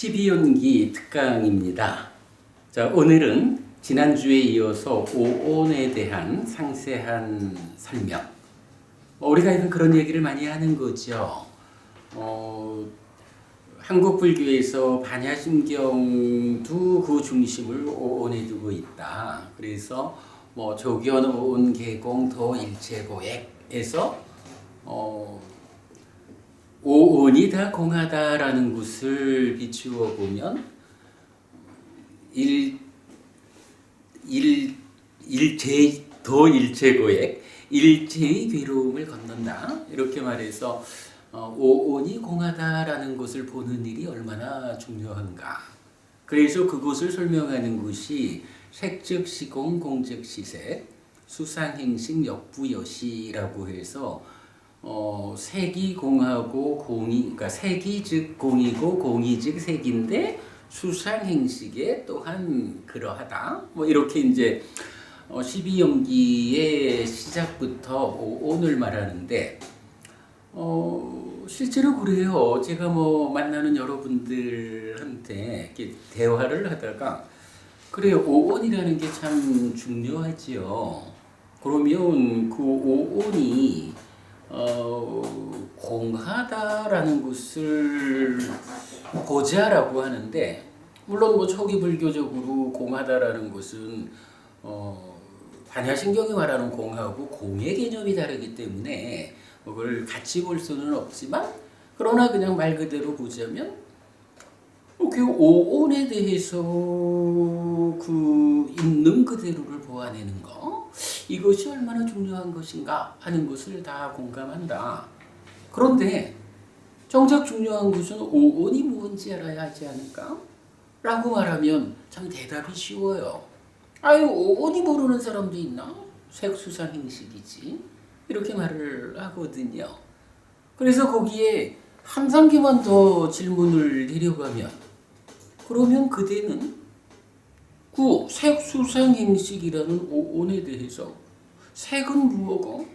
12연기 특강입니다. 자, 오늘은 지난주에 이어서 오온에 대한 상세한 설명. 우리가 이런 그런 얘기를 많이 하는 거죠. 한국 불교에서 반야심경도 그 중심을 오온에 두고 있다. 그래서 조견, 오온, 계공, 도, 일체고액에서 오온이 다 공하다라는 것을 비추어 보면 일체고액, 일체의 괴로움을 건넌다. 이렇게 말해서 오온이 공하다라는 것을 보는 일이 얼마나 중요한가. 그래서 그것을 설명하는 것이 색즉 시공, 공즉 시색, 수상행식, 역부여시라고 해서 색이 공하고 공이, 그러니까 색이 즉 공이고 공이 즉 색인데 수상행식에 또한 그러하다. 이렇게 이제 12연기의 시작부터 오온을 말하는데 실제로 그래요. 제가 만나는 여러분들한테 이렇게 대화를 하다가 그래요. 오온이라는 게 참 중요하지요. 그러면 그 오온이 공하다라는 것을 보자라고 하는데, 물론 초기 불교적으로 공하다라는 것은 반야심경이 말하는 공하고 공의 개념이 다르기 때문에 그걸 같이 볼 수는 없지만, 그러나 그냥 말 그대로 보자면 그 오온에 대해서 그 있는 그대로를 보아내는 거, 이것이 얼마나 중요한 것인가 하는 것을 다 공감한다. 그런데 정작 중요한 것은 오온이 뭔지 알아야 하지 않을까? 라고 말하면 참 대답이 쉬워요. 아유, 오온이 모르는 사람도 있나? 색수상행식이지. 이렇게 말을 하거든요. 그래서 거기에 한 단계만 더 질문을 내려가면, 그러면 그대는 그 색수상행식이라는 오온에 대해서 색은 무엇고,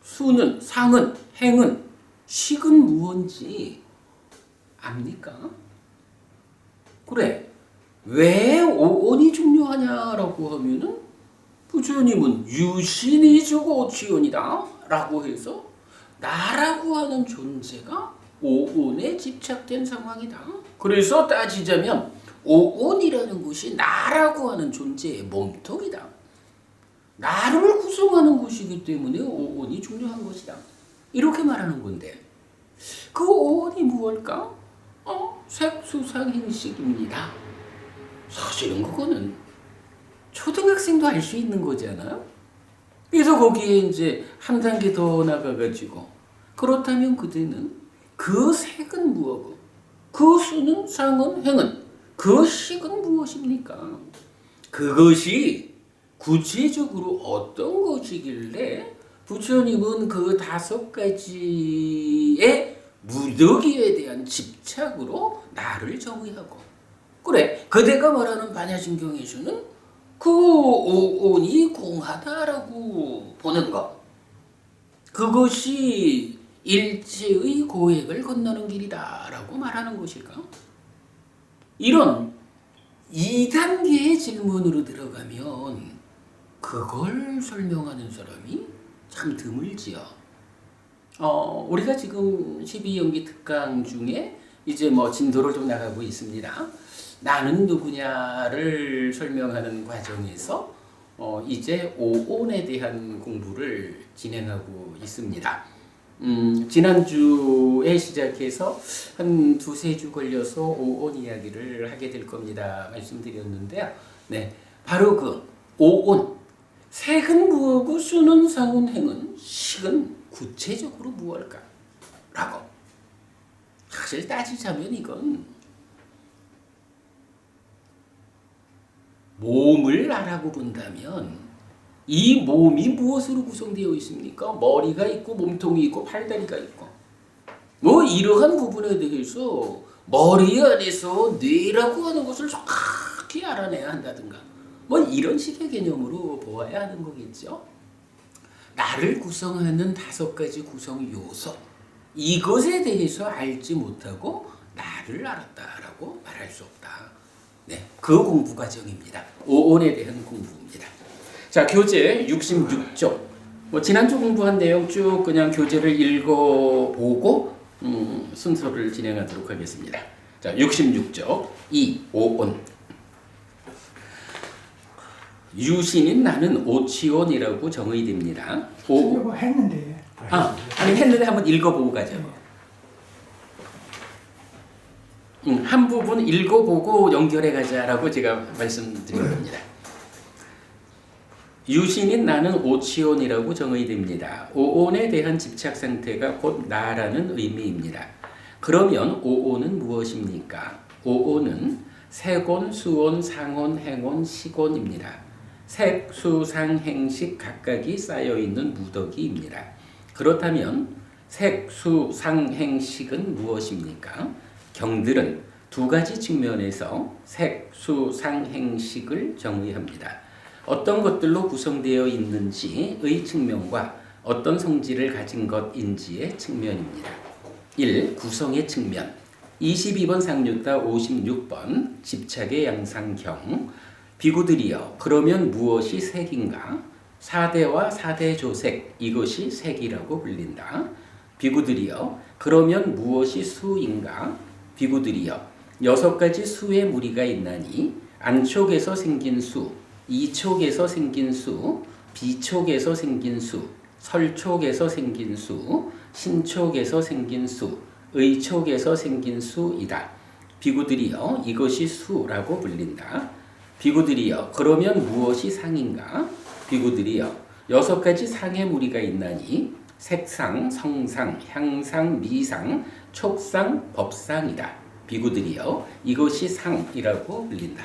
수는, 상은, 행은, 식은 무엇인지 압니까? 그래, 왜 오온이 중요하냐라고 하면은 부처님은 유신이 주고 지연이다 라고 해서 나라고 하는 존재가 오온에 집착된 상황이다. 그래서 따지자면 오온이라는 것이 나라고 하는 존재의 몸통이다. 나를 구성하는 것이기 때문에 오온이 중요한 것이다. 이렇게 말하는 건데, 그 오온이 무엇일까? 색수상행식입니다. 사실은 그거는 초등학생도 알 수 있는 거잖아요. 그래서 거기에 이제 한 단계 더 나가가지고, 그렇다면 그대는 그 색은 무엇고, 그 수는, 상은, 행은, 그 식은 무엇입니까? 그것이 구체적으로 어떤 것이길래 부처님은 그 5가지의 무더기에 대한 집착으로 나를 정의하고, 그래, 그대가 말하는 반야심경에서는 그 오온이 공하다라고 보는 것, 그것이 일체의 고액을 건너는 길이다라고 말하는 것일까? 이런 2단계의 질문으로 들어가면 그걸 설명하는 사람이 참 드물지요. 우리가 지금 12연기 특강 중에 이제 진도를 좀 나가고 있습니다. 나는 누구냐를 설명하는 과정에서 이제 오온에 대한 공부를 진행하고 있습니다. 지난주에 시작해서 한 2-3주 걸려서 오온 이야기를 하게 될 겁니다. 말씀드렸는데요. 네, 바로 그 오온, 색은 무엇고, 수는, 상은, 행은, 식은 구체적으로 무엇일까? 라고. 사실 따지자면 이건 몸을 알아고 본다면 이 몸이 무엇으로 구성되어 있습니까? 머리가 있고 몸통이 있고 팔다리가 있고 이러한 부분에 대해서 머리 안에서 뇌라고 하는 것을 정확히 알아내야 한다든가 이런 식의 개념으로 보아야 하는 거겠죠. 나를 구성하는 5가지 구성 요소, 이것에 대해서 알지 못하고 나를 알았다라고 말할 수 없다. 네, 그 공부 과정입니다. 오온에 대한 공부입니다. 자, 교재 66쪽. 지난주 공부한 내용 쭉 그냥 교재를 읽어보고 순서를 진행하도록 하겠습니다. 자, 66쪽 2. 오온. 유신인 나는 오치온이라고 정의됩니다. 쓰려고 했는데. 아니 했는데 한번 읽어보고 가죠. 한 부분 읽어보고 연결해 가자라고 제가 말씀드린 겁니다. 유신인 나는 오치온이라고 정의됩니다. 오온에 대한 집착 상태가 곧 나라는 의미입니다. 그러면 오온은 무엇입니까? 오온은 색온, 수온, 상온, 행온, 식온입니다. 색, 수, 상, 행식 각각이 쌓여있는 무더기입니다. 그렇다면 색, 수, 상, 행식은 무엇입니까? 경들은 두 가지 측면에서 색, 수, 상, 행식을 정의합니다. 어떤 것들로 구성되어 있는지의 측면과 어떤 성질을 가진 것인지의 측면입니다. 1. 구성의 측면. 22번 상류따 56번 집착의 양상경. 비구들이여 그러면 무엇이 색인가? 사대와 사대조색 이것이 색이라고 불린다. 비구들이여 그러면 무엇이 수인가? 비구들이여 6가지 수의 무리가 있나니 안촉에서 생긴 수, 이촉에서 생긴 수, 비촉에서 생긴 수, 설촉에서 생긴 수, 신촉에서 생긴 수, 의촉에서 생긴 수이다. 비구들이여 이것이 수라고 불린다. 비구들이여 그러면 무엇이 상인가? 비구들이여 6가지 상의 무리가 있나니 색상, 성상, 향상, 미상, 촉상, 법상이다. 비구들이여 이것이 상이라고 불린다.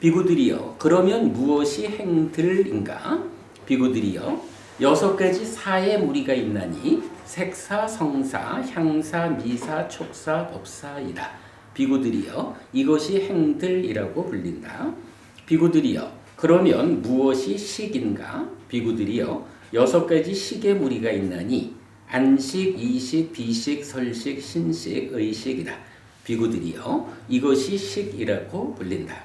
비구들이여 그러면 무엇이 행들인가? 비구들이여 6가지 사의 무리가 있나니 색사, 성사, 향사, 미사, 촉사, 법사이다. 비구들이여 이것이 행들이라고 불린다. 비구들이여 그러면 무엇이 식인가? 비구들이여 6가지 식의 무리가 있나니 안식, 이식, 비식, 설식, 신식, 의식이다. 비구들이여 이것이 식이라고 불린다.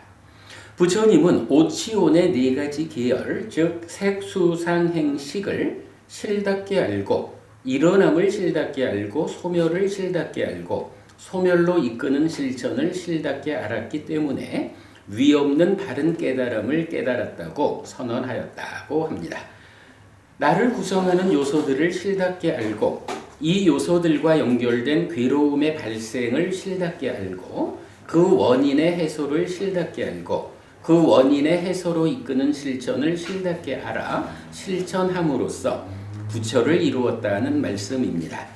부처님은 오치온의 4가지 계열, 즉 색수상행식을 실답게 알고 일어남을 실답게 알고 소멸을 실답게 알고 소멸로 이끄는 실천을 실답게 알았기 때문에 위없는 바른 깨달음을 깨달았다고 선언하였다고 합니다. 나를 구성하는 요소들을 실답게 알고 이 요소들과 연결된 괴로움의 발생을 실답게 알고 그 원인의 해소를 실답게 알고 그 원인의 해소로 이끄는 실천을 실답게 알아 실천함으로써 부처를 이루었다는 말씀입니다.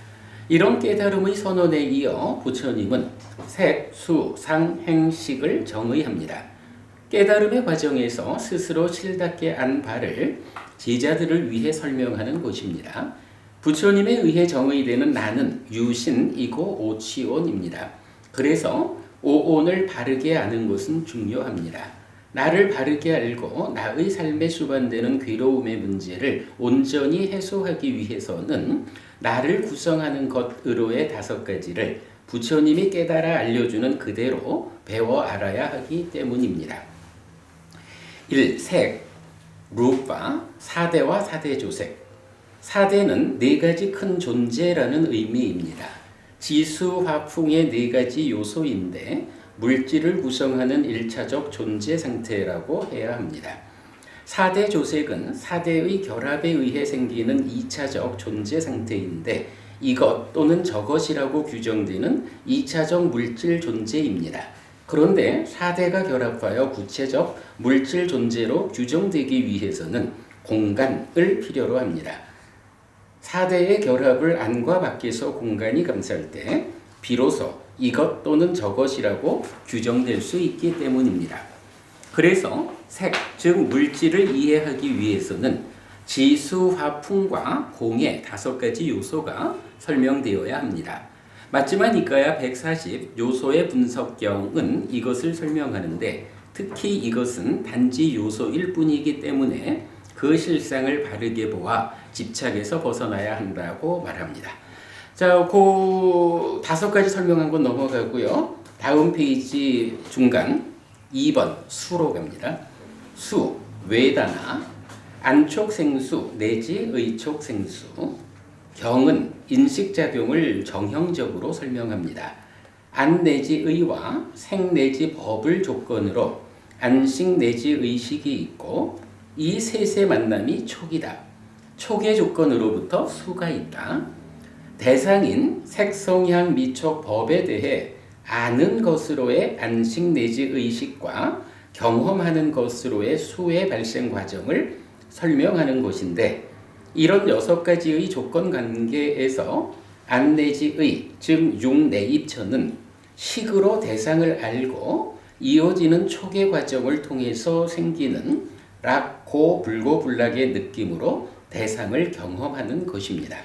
이런 깨달음의 선언에 이어 부처님은 색, 수, 상, 행식을 정의합니다. 깨달음의 과정에서 스스로 실답게 안 바를 제자들을 위해 설명하는 것입니다. 부처님에 의해 정의되는 나는 유신이고 오치온입니다. 그래서 오온을 바르게 아는 것은 중요합니다. 나를 바르게 알고 나의 삶에 수반되는 괴로움의 문제를 온전히 해소하기 위해서는 나를 구성하는 것으로의 5가지를 부처님이 깨달아 알려주는 그대로 배워 알아야 하기 때문입니다. 1. 색, 루파, 사대와 사대조색. 사대는 4가지 큰 존재라는 의미입니다. 지수, 화풍의 4가지 요소인데 물질을 구성하는 1차적 존재 상태라고 해야 합니다. 사대조색은 사대의 결합에 의해 생기는 2차적 존재 상태인데 이것 또는 저것이라고 규정되는 2차적 물질 존재입니다. 그런데 사대가 결합하여 구체적 물질 존재로 규정되기 위해서는 공간을 필요로 합니다. 사대의 결합을 안과 밖에서 공간이 감쌀 때 비로소 이것 또는 저것이라고 규정될 수 있기 때문입니다. 그래서 색, 즉 물질을 이해하기 위해서는 지수, 화풍과 공의 5가지 요소가 설명되어야 합니다. 맞지만 이과야 140 요소의 분석경은 이것을 설명하는데 특히 이것은 단지 요소일 뿐이기 때문에 그 실상을 바르게 보아 집착에서 벗어나야 한다고 말합니다. 자, 자, 그 5가지 설명한 건 넘어가고요. 다음 페이지 중간 2번 수로 갑니다. 수, 외단아, 안촉생수 내지 의촉생수. 경은 인식작용을 정형적으로 설명합니다. 안 내지 의와 생 내지 법을 조건으로 안식 내지 의식이 있고 이 셋의 만남이 촉이다. 촉의 조건으로부터 수가 있다. 대상인 색성향 미촉 법에 대해 아는 것으로의 안식 내지 의식과 경험하는 것으로의 수의 발생 과정을 설명하는 것인데 이런 6가지의 조건 관계에서 안 내지 의, 즉 육내입처는 식으로 대상을 알고 이어지는 촉의 과정을 통해서 생기는 락고 불고불락의 느낌으로 대상을 경험하는 것입니다.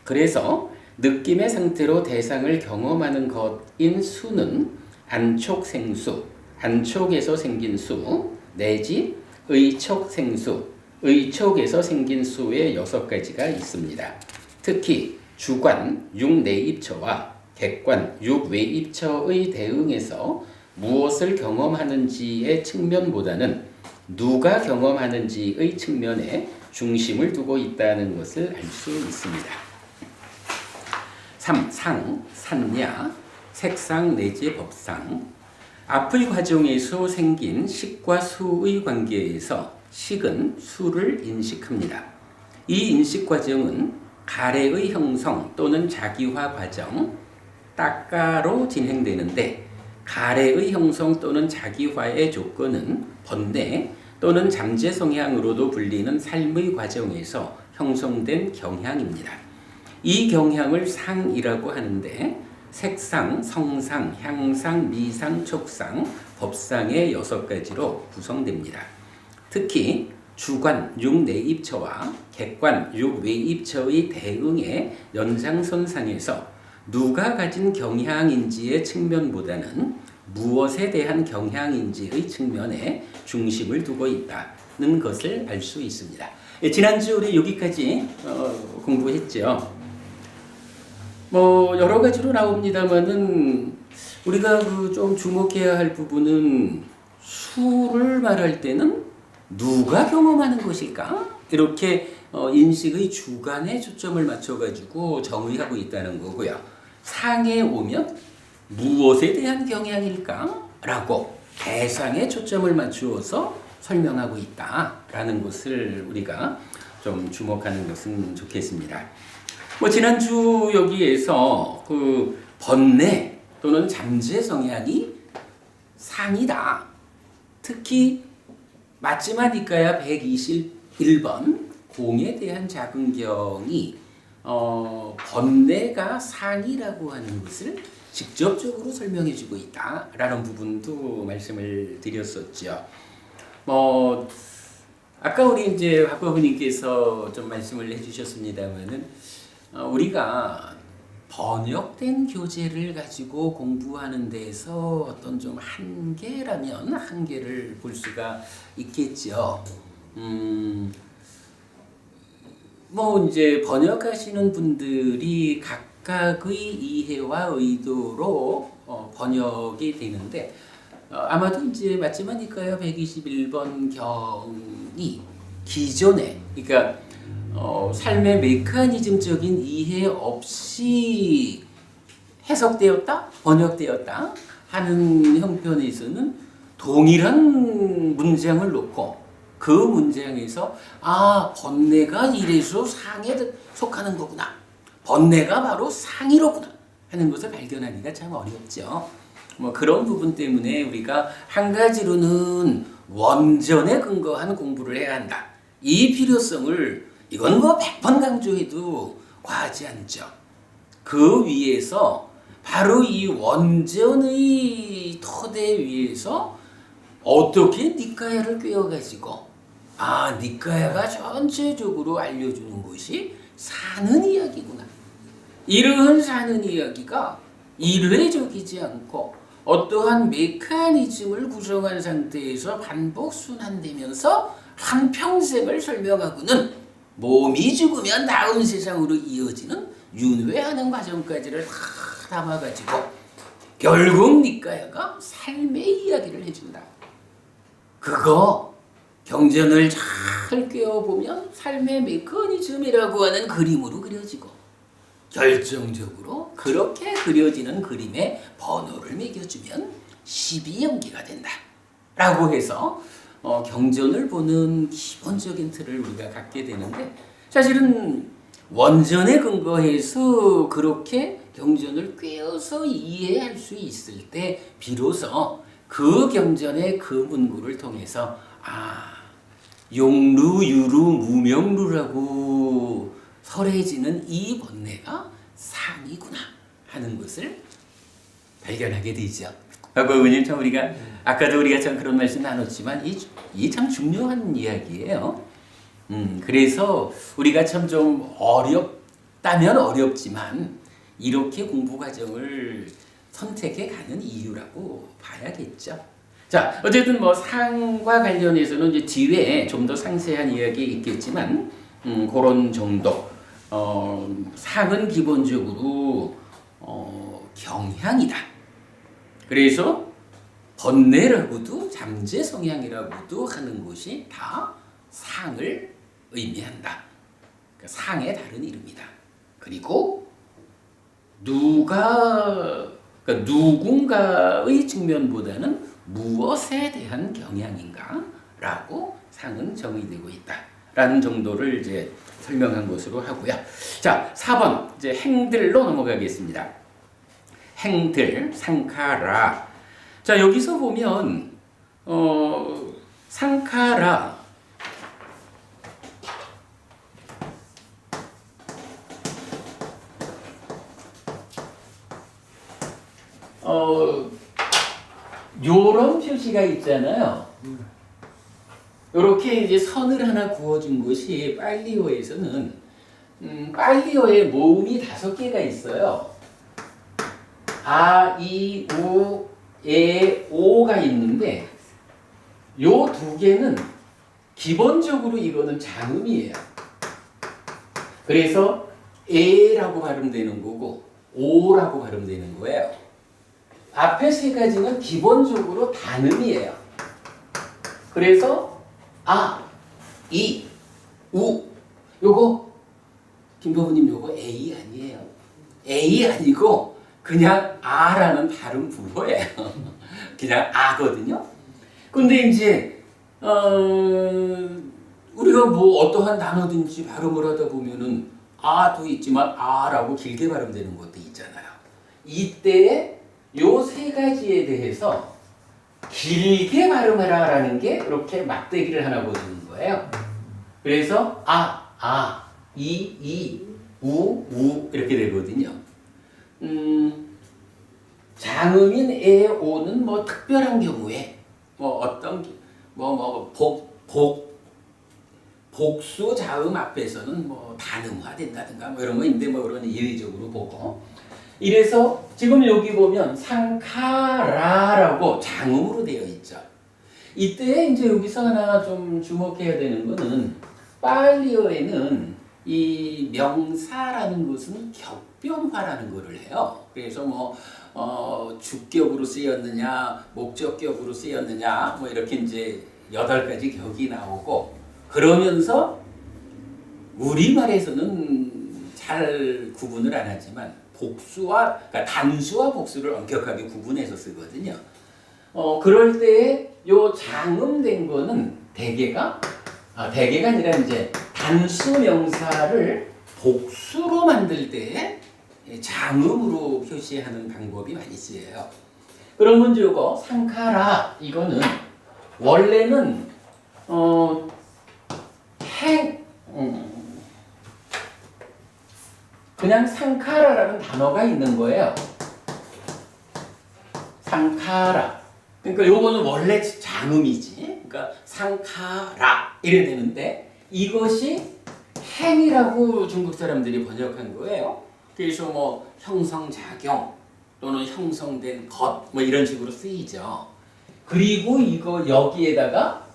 그래서 느낌의 상태로 대상을 경험하는 것인 수는 안촉생수, 안촉에서 생긴 수, 내지 의촉생수, 의촉에서 생긴 수의 6가지가 있습니다. 특히 주관, 육내입처와 객관, 육외입처의 대응에서 무엇을 경험하는지의 측면보다는 누가 경험하는지의 측면에 중심을 두고 있다는 것을 알 수 있습니다. 3. 상, 산야, 색상 내지 법상. 앞의 과정에서 생긴 식과 수의 관계에서 식은 수를 인식합니다. 이 인식 과정은 가래의 형성 또는 자기화 과정, 딱가로 진행되는데 가래의 형성 또는 자기화의 조건은 번뇌 또는 잠재 성향으로도 불리는 삶의 과정에서 형성된 경향입니다. 이 경향을 상이라고 하는데 색상, 성상, 향상, 미상, 촉상, 법상의 6가지로 구성됩니다. 특히 주관, 육내입처와 객관, 육외입처의 대응의 연장선상에서 누가 가진 경향인지의 측면보다는 무엇에 대한 경향인지의 측면에 중심을 두고 있다는 것을 알 수 있습니다. 지난주 우리 여기까지 공부했죠. 여러 가지로 나옵니다만은 우리가 좀 주목해야 할 부분은 수를 말할 때는 누가 경험하는 것일까? 이렇게 인식의 주관에 초점을 맞춰가지고 정의하고 있다는 거고요. 상에 오면 무엇에 대한 경향일까? 라고 대상에 초점을 맞추어서 설명하고 있다라는 것을 우리가 좀 주목하는 것은 좋겠습니다. 지난주 여기에서 번뇌 또는 잠재 성향이 상이다. 특히 맞지마 니까야 121번 공에 대한 작은경이 번뇌가 상이라고 하는 것을 직접적으로 설명해주고 있다라는 부분도 말씀을 드렸었죠. 아까 우리 이제 학부모님께서 좀 말씀을 해주셨습니다만은 우리가 번역된 교재를 가지고 공부하는 데에서 어떤 좀 한계라면 한계를 볼 수가 있겠죠. 이제 번역하시는 분들이 각각의 이해와 의도로 번역이 되는데 아마도 이제 맞지마니까요 121번 경이 기존에 그러니까 삶의 메커니즘적인 이해 없이 해석되었다, 번역되었다 하는 형편에서는 동일한 문장을 놓고 그 문장에서 번뇌가 이래서 상에 속하는 거구나, 번뇌가 바로 상이로구나 하는 것을 발견하기가 참 어렵죠. 그런 부분 때문에 우리가 한 가지로는 원전에 근거한 공부를 해야 한다. 이 필요성을 이건 100번 강조해도 과하지 않죠. 그 위에서 바로 이 원전의 토대 위에서 어떻게 니까야를 꿰어가지고 니까야가 전체적으로 알려주는 것이 사는 이야기구나. 이러한 사는 이야기가 일회적이지 않고 어떠한 메커니즘을 구성한 상태에서 반복 순환되면서 한평생을 설명하고는 몸이 죽으면 다음 세상으로 이어지는 윤회하는 과정까지를 다 담아가지고 결국 니까야가 삶의 이야기를 해준다. 그거 경전을 잘 꿰어보면 삶의 메커니즘이라고 하는 그림으로 그려지고 결정적으로 그렇게 그려지는 그림에 번호를 매겨주면 12연기가 된다 라고 해서 경전을 보는 기본적인 틀을 우리가 갖게 되는데, 사실은 원전에 근거해서 그렇게 경전을 꿰어서 이해할 수 있을 때 비로소 그 경전의 그 문구를 통해서 용루, 유루, 무명루라고 설해지는 이 번뇌가 상이구나 하는 것을 발견하게 되죠. 왜냐면 참 아까도 우리가 참 그런 말씀 나눴지만 이 참 중요한 이야기예요. 그래서 우리가 참 좀 어렵다면 어렵지만 이렇게 공부 과정을 선택해 가는 이유라고 봐야겠죠. 자, 어쨌든 뭐 상과 관련해서는 이제 뒤에 좀 더 상세한 이야기 있겠지만 그런 정도. 상은 기본적으로 경향이다. 그래서 번뇌라고도 잠재 성향이라고도 하는 것이 다 상을 의미한다. 그러니까 상의 다른 이름이다. 그리고 그러니까 누군가의 측면보다는 무엇에 대한 경향인가라고 상은 정의되고 있다라는 정도를 이제 설명한 것으로 하고요. 자, 4번 이제 행들로 넘어가겠습니다. 행들, 상카라. 자, 여기서 보면 상카라 요런 표시가 있잖아요. 요렇게 이제 선을 하나 그어준 것이 빨리어에서는 빨리어에 모음이 5개가 있어요. 아, 이, 우, 에, 오가 있는데 요 2개는 기본적으로 이거는 장음이에요. 그래서 에라고 발음되는 거고 오라고 발음되는 거예요. 앞에 3가지는 기본적으로 단음이에요. 그래서 아, 이, 우 요거 김도부님 요거 A 아니에요. A 아니고 그냥 아라는 발음 불어예요. 그냥 아거든요. 근데 이제 우리가 뭐 어떠한 단어든지 발음을 하다 보면은 아도 있지만 아라고 길게 발음되는 것도 있잖아요. 이때 요 3가지에 대해서 길게 발음해라라는 게 이렇게 막대기를 하나 보여주는 거예요. 그래서 아, 이, 우 이렇게 되거든요. 장음인 에, 오는 뭐 특별한 경우에 뭐 어떤 복수 자음 앞에서는 뭐 단음화된다든가 뭐 이런 거 있는데 뭐 그런 예외적으로 보고. 이래서 지금 여기 보면 상카라라고 장음으로 되어 있죠. 이때 이제 여기서 하나 좀 주목해야 되는 거는 빨리어에는 이 명사라는 것은 격변화라는 것을 해요. 그래서 뭐 주격으로 쓰였느냐, 목적격으로 쓰였느냐, 뭐 이렇게 이제 8가지 격이 나오고, 그러면서 우리말에서는 잘 구분을 안 하지만 그러니까 단수와 복수를 엄격하게 구분해서 쓰거든요. 그럴 때에 요 장음된 거는 대개가 아니라 이제 단수 명사를 복수로 만들 때 장음으로 표시하는 방법이 많이 쓰여요. 그러면 요거 상카라 이거는 원래는 그냥 상카라라는 단어가 있는 거예요. 상카라. 그러니까 요거는 원래 장음이지. 그러니까 상카라 이래 되는데 이것이 행이라고 중국 사람들이 번역한 거예요. 그래서 뭐 형성작용 또는 형성된 것 뭐 이런 식으로 쓰이죠. 그리고 이거 여기에다가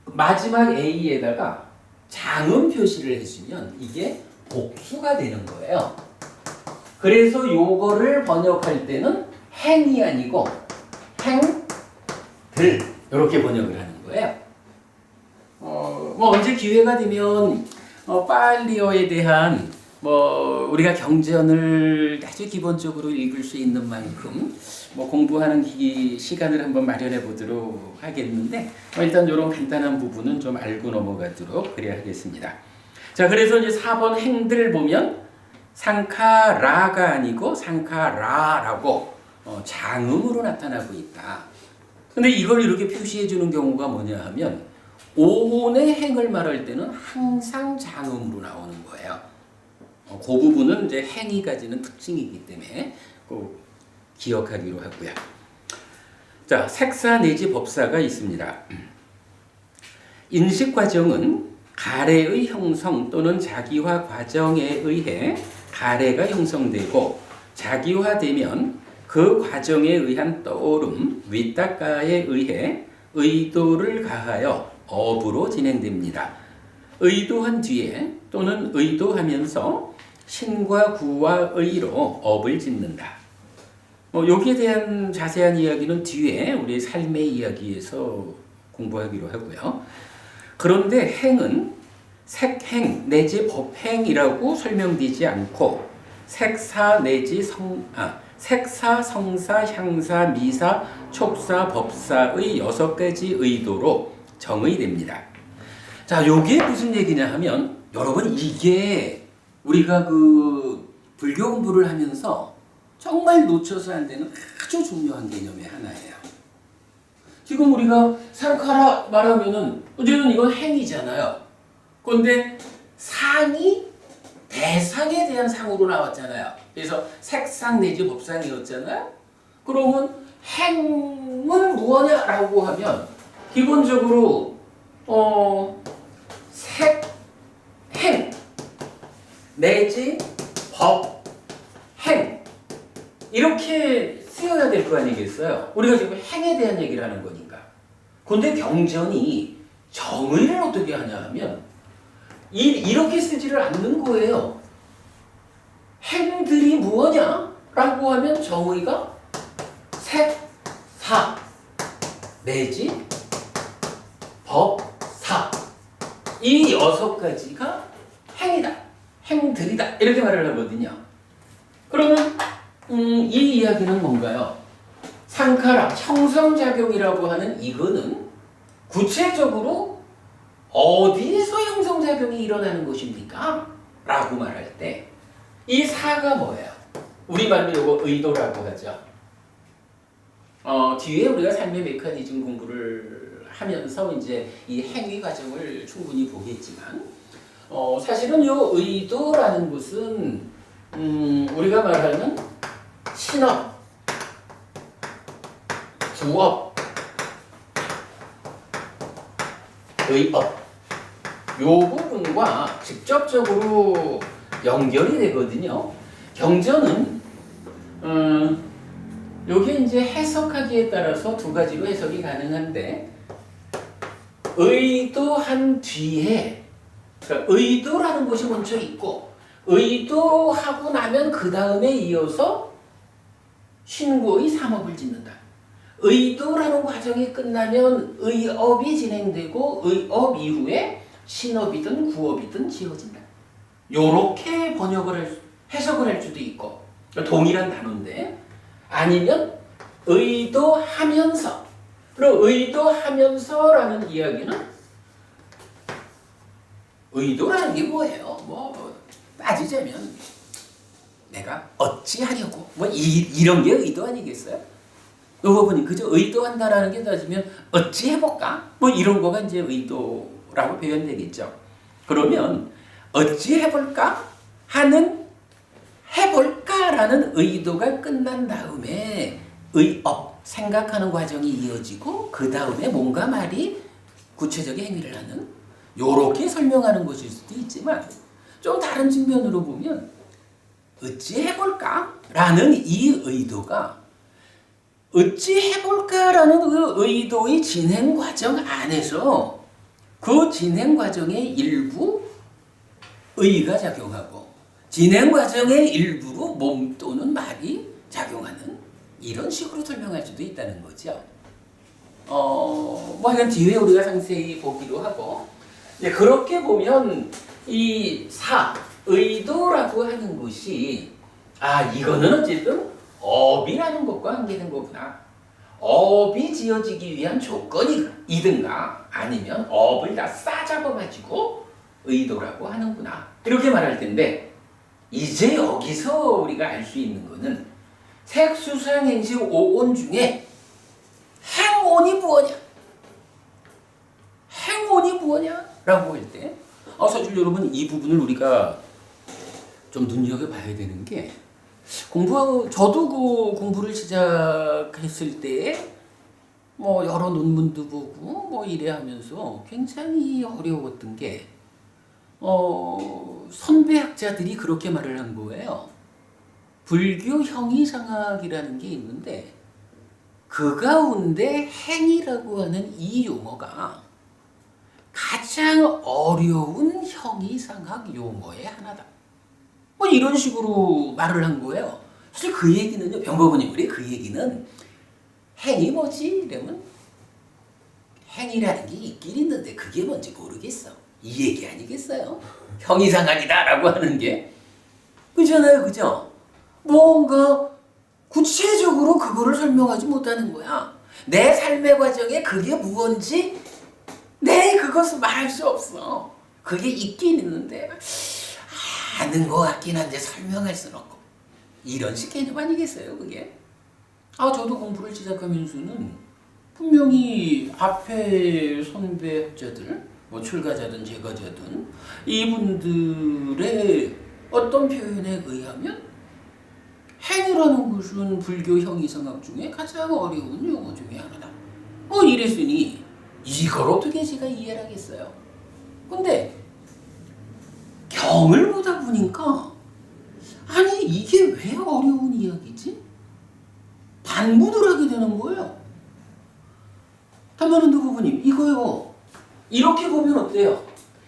마지막 A에다가 장음 표시를 해주면 이게 복수가 되는 거예요. 그래서 요거를 번역할 때는 행이 아니고 행들 이렇게 번역을 하는 거예요. 뭐 언제 기회가 되면 빨리어에 대한 우리가 경전을 아주 기본적으로 읽을 수 있는 만큼 공부하는 시간을 한번 마련해 보도록 하겠는데 일단 이런 간단한 부분은 좀 알고 넘어가도록 그래야 하겠습니다. 자, 그래서 이제 4번 행들 보면 상카라가 아니고 상카라라고 장음으로 나타나고 있다. 근데 이걸 이렇게 표시해 주는 경우가 뭐냐 하면 오혼의 행을 말할 때는 항상 장음으로 나오는 거예요. 그 부분은 이제 행이 가지는 특징이기 때문에 꼭 기억하기로 하고요. 자, 색사 내지 법사가 있습니다. 인식 과정은 가래의 형성 또는 자기화 과정에 의해 가래가 형성되고 자기화되면 그 과정에 의한 떠오름, 윗닦아에 의해 의도를 가하여 업으로 진행됩니다. 의도한 뒤에 또는 의도하면서 신과 구와 의로 업을 짓는다. 여기에 대한 자세한 이야기는 뒤에 우리 삶의 이야기에서 공부하기로 하고요. 그런데 행은 색행 내지 법행이라고 설명되지 않고 색사 내지 색사, 성사, 향사, 미사, 촉사, 법사의 6가지 의도로 정의됩니다. 자, 요게 무슨 얘기냐 하면 여러분 이게 우리가 불교 공부를 하면서 정말 놓쳐서 안 되는 아주 중요한 개념의 하나예요. 지금 우리가 상카라 말하면은 어쨌든 이건 행이잖아요. 그런데 상이 대상에 대한 상으로 나왔잖아요. 그래서 색상 내지 법상이었잖아요. 그러면 행은 무엇이냐라고 하면 기본적으로 색, 행 내지 법, 행 이렇게 쓰여야 될 거 아니겠어요? 우리가 지금 행에 대한 얘기를 하는 거니까. 그런데 경전이 정의를 어떻게 하냐 하면 이렇게 쓰지를 않는 거예요. 행들이 무엇이냐? 라고 하면 정의가 색, 사 내지 법, 사 이 6가지가 행이다. 행들이다. 이렇게 말을 하거든요. 그러면 이 이야기는 뭔가요? 상카라, 형성작용이라고 하는 이거는 구체적으로 어디에서 형성작용이 일어나는 것입니까? 라고 말할 때 이 사가 뭐예요? 우리말로 이거 의도라고 하죠. 뒤에 우리가 삶의 메커니즘 공부를 하면서 이제 이 행위 과정을 충분히 보겠지만 사실은 이 의도라는 것은 우리가 말하는 신업, 구업, 의업 요 부분과 직접적으로 연결이 되거든요. 경전은 요게 이제 해석하기에 따라서 2가지로 해석이 가능한데 의도한 뒤에 그러니까 의도라는 것이 먼저 있고 의도하고 나면 그 다음에 이어서 신고의 삼업을 짓는다. 의도라는 과정이 끝나면 의업이 진행되고 의업 이후에 신업이든 구업이든 지어진다. 요렇게 해석을 할 수도 있고 동일한 단어인데 아니면 의도하면서 그리고 의도하면서라는 이야기는 의도라는 게 뭐예요? 따지자면 내가 어찌하려고 이런 게 의도 아니겠어요? 요거 보니 그저 의도한다라는 게 따지면 어찌 해볼까? 이런 거가 이제 의도라고 표현되겠죠. 그러면 어찌 해볼까? 하는 해볼까라는 의도가 끝난 다음에 의업, 생각하는 과정이 이어지고 그 다음에 뭔가 말이 구체적인 행위를 하는 요렇게 설명하는 것일 수도 있지만 좀 다른 측면으로 보면 어찌 해볼까? 라는 이 의도가 어찌 해볼까라는 그 의도의 진행 과정 안에서 그 진행 과정의 일부 의가 작용하고 진행 과정의 일부로 몸 또는 말이 작용하는 이런 식으로 설명할 수도 있다는 거죠. 뭐 하여간 뒤에 우리가 상세히 보기로 하고 그렇게 보면 이 의도라고 하는 것이 이거는 어쨌든 업이라는 것과 관계된 거구나. 업이 지어지기 위한 조건이든가 아니면 업을 다 싸잡아가지고 의도라고 하는구나. 이렇게 말할 텐데 이제 여기서 우리가 알 수 있는 거는 색수상행시 5온 중에 행온이 무엇냐? 행온이 무엇냐? 라고 할 때 사실 여러분 이 부분을 우리가 좀 눈여겨봐야 되는 게 저도 그 공부를 시작했을 때 뭐 여러 논문도 보고 뭐 이래 하면서 굉장히 어려웠던 게 선배학자들이 그렇게 말을 한 거예요. 불교 형이상학이라는 게 있는데 그 가운데 행이라고 하는 이 용어가 가장 어려운 형이상학 용어의 하나다. 뭐 이런 식으로 말을 한 거예요. 사실 그 얘기는요, 병법원님, 우리 그 얘기는 행이 뭐지? 이러면 행이라는 게 있긴 있는데 그게 뭔지 모르겠어. 이 얘기 아니겠어요? 형이상학이다 라고 하는 게. 그잖아요, 그죠? 뭔가 구체적으로 그거를 설명하지 못하는 거야. 내 삶의 과정에 그게 무언지 그것을 말할 수 없어. 그게 있긴 있는데 아는 것 같긴 한데 설명할 수는 없고 이런 식 개념 아니겠어요 그게? 저도 공부를 시작하면서는 분명히 앞에 선배학자들 뭐 출가자든 제가자든 이분들의 어떤 표현에 의하면 행이라는 것은 불교 형이상학 중에 가장 어려운 용어 중에 하나다. 뭐 이랬으니 이걸 어떻게 제가 이해를 하겠어요? 근데 경을 보다 보니까 아니 이게 왜 어려운 이야기지? 반문을 하게 되는 거예요. 다만은 누구님 이거요. 이렇게 보면 어때요?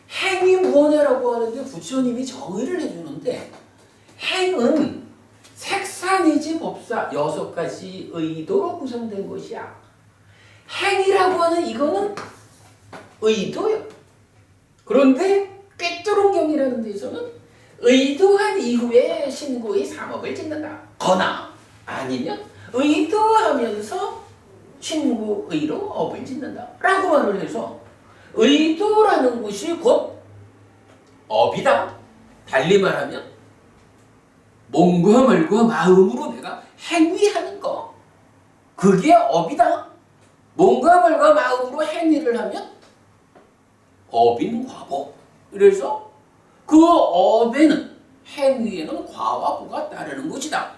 행이 무엇이라고 하는데 부처님이 정의를 해주는데 행은 색사 내지 법사 6가지 의도로 구성된 것이야. 행이라고 하는 이거는 의도요. 그런데 꿰뚫은경이라는 데서는 의도한 이후에 신고의 삼업을 짓는다. 거나 아니면 의도하면서 신고의로 업을 짓는다. 라고 말을 해서 의도라는 것이 곧 업이다. 달리 말하면 몸과 말과 마음으로 내가 행위하는 거. 그게 업이다. 몸과 말과 마음으로 행위를 하면 업인 과보. 그래서 그 업에는 행위에는 과와 보가 따르는 것이다.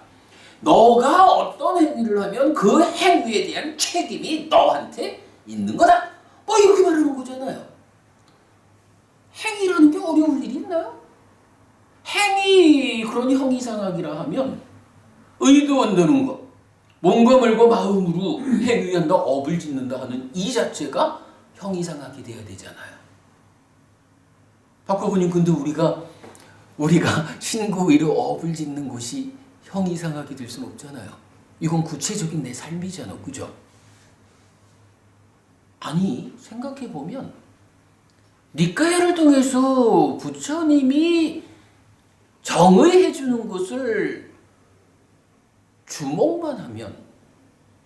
너가 어떤 행위를 하면 그 행위에 대한 책임이 너한테 있는 거다. 뭐 이렇게 말하는 거잖아요. 행위라는 게 어려울 일이 있나요? 행위 그런 형이상학이라 하면 의도한다는 것, 몸과 말과 마음으로 행위한다, 업을 짓는다 하는 이 자체가 형이상학이 돼야 되잖아요. 박과부님, 근데 우리가 신고의로 업을 짓는 것이 형이상학이 될 수는 없잖아요. 이건 구체적인 내 삶이잖아, 그죠? 아니, 생각해보면 니까야를 통해서 부처님이 정의해주는 것을 주목만 하면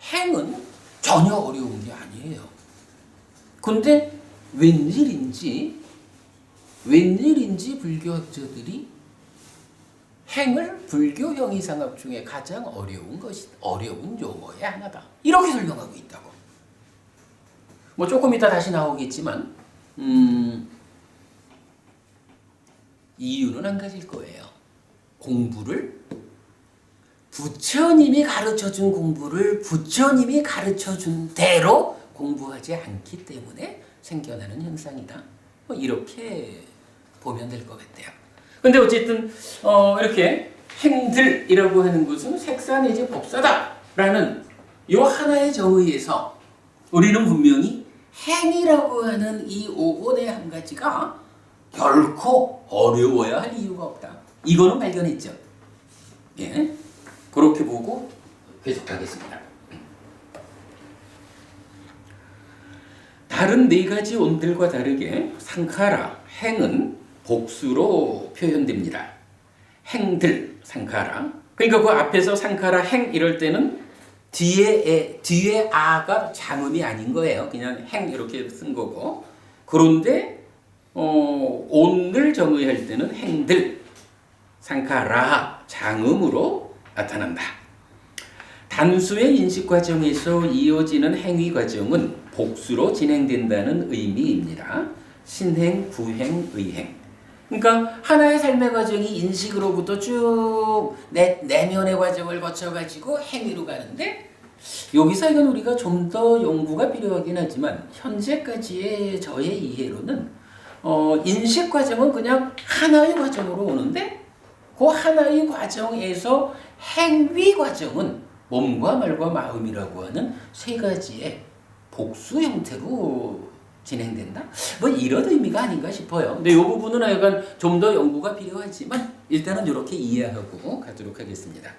행은 전혀 어려운 게 아니에요. 근데 웬일인지 불교학자들이 행을 불교 형이상학 중에 가장 어려운 용어의 하나다. 이렇게 설명하고 있다고. 뭐 조금 이따 다시 나오겠지만 이유는 한 가지일 거예요. 공부를 부처님이 가르쳐준 공부를 부처님이 가르쳐준 대로 공부하지 않기 때문에 생겨나는 현상이다. 뭐 이렇게 보면 될 것 같아요. 근데 어쨌든 이렇게 행들이라고 하는 것은 색사 내지 법사다라는 이 하나의 정의에서 우리는 분명히 행이라고 하는 이 오온의 한 가지가 결코 어려워야 할 이유가 없다. 이거는 발견했죠. 예, 그렇게 보고 계속하겠습니다. 다른 네 가지 온들과 다르게 상카라, 행은 복수로 표현됩니다. 행들, 상카라. 그러니까 그 앞에서 상카라, 행 이럴 때는 뒤에 아가 장음이 아닌 거예요. 그냥 행 이렇게 쓴 거고. 그런데 온을 정의할 때는 행들, 상카라, 장음으로 나타난다. 단수의 인식 과정에서 이어지는 행위 과정은 복수로 진행된다는 의미입니다. 신행, 구행, 의행. 그러니까 하나의 삶의 과정이 인식으로부터 쭉 내면의 과정을 거쳐가지고 행위로 가는데, 여기서 이건 우리가 좀 더 연구가 필요하긴 하지만 현재까지의 저의 이해로는 인식 과정은 그냥 하나의 과정으로 오는데, 그 하나의 과정에서 행위 과정은 몸과 말과 마음이라고 하는 세 가지의 복수 형태로 진행된다? 뭐 이런 의미가 아닌가 싶어요. 근데 이 부분은 약간 좀 더 연구가 필요하지만 일단은 이렇게 이해하고 가도록 하겠습니다.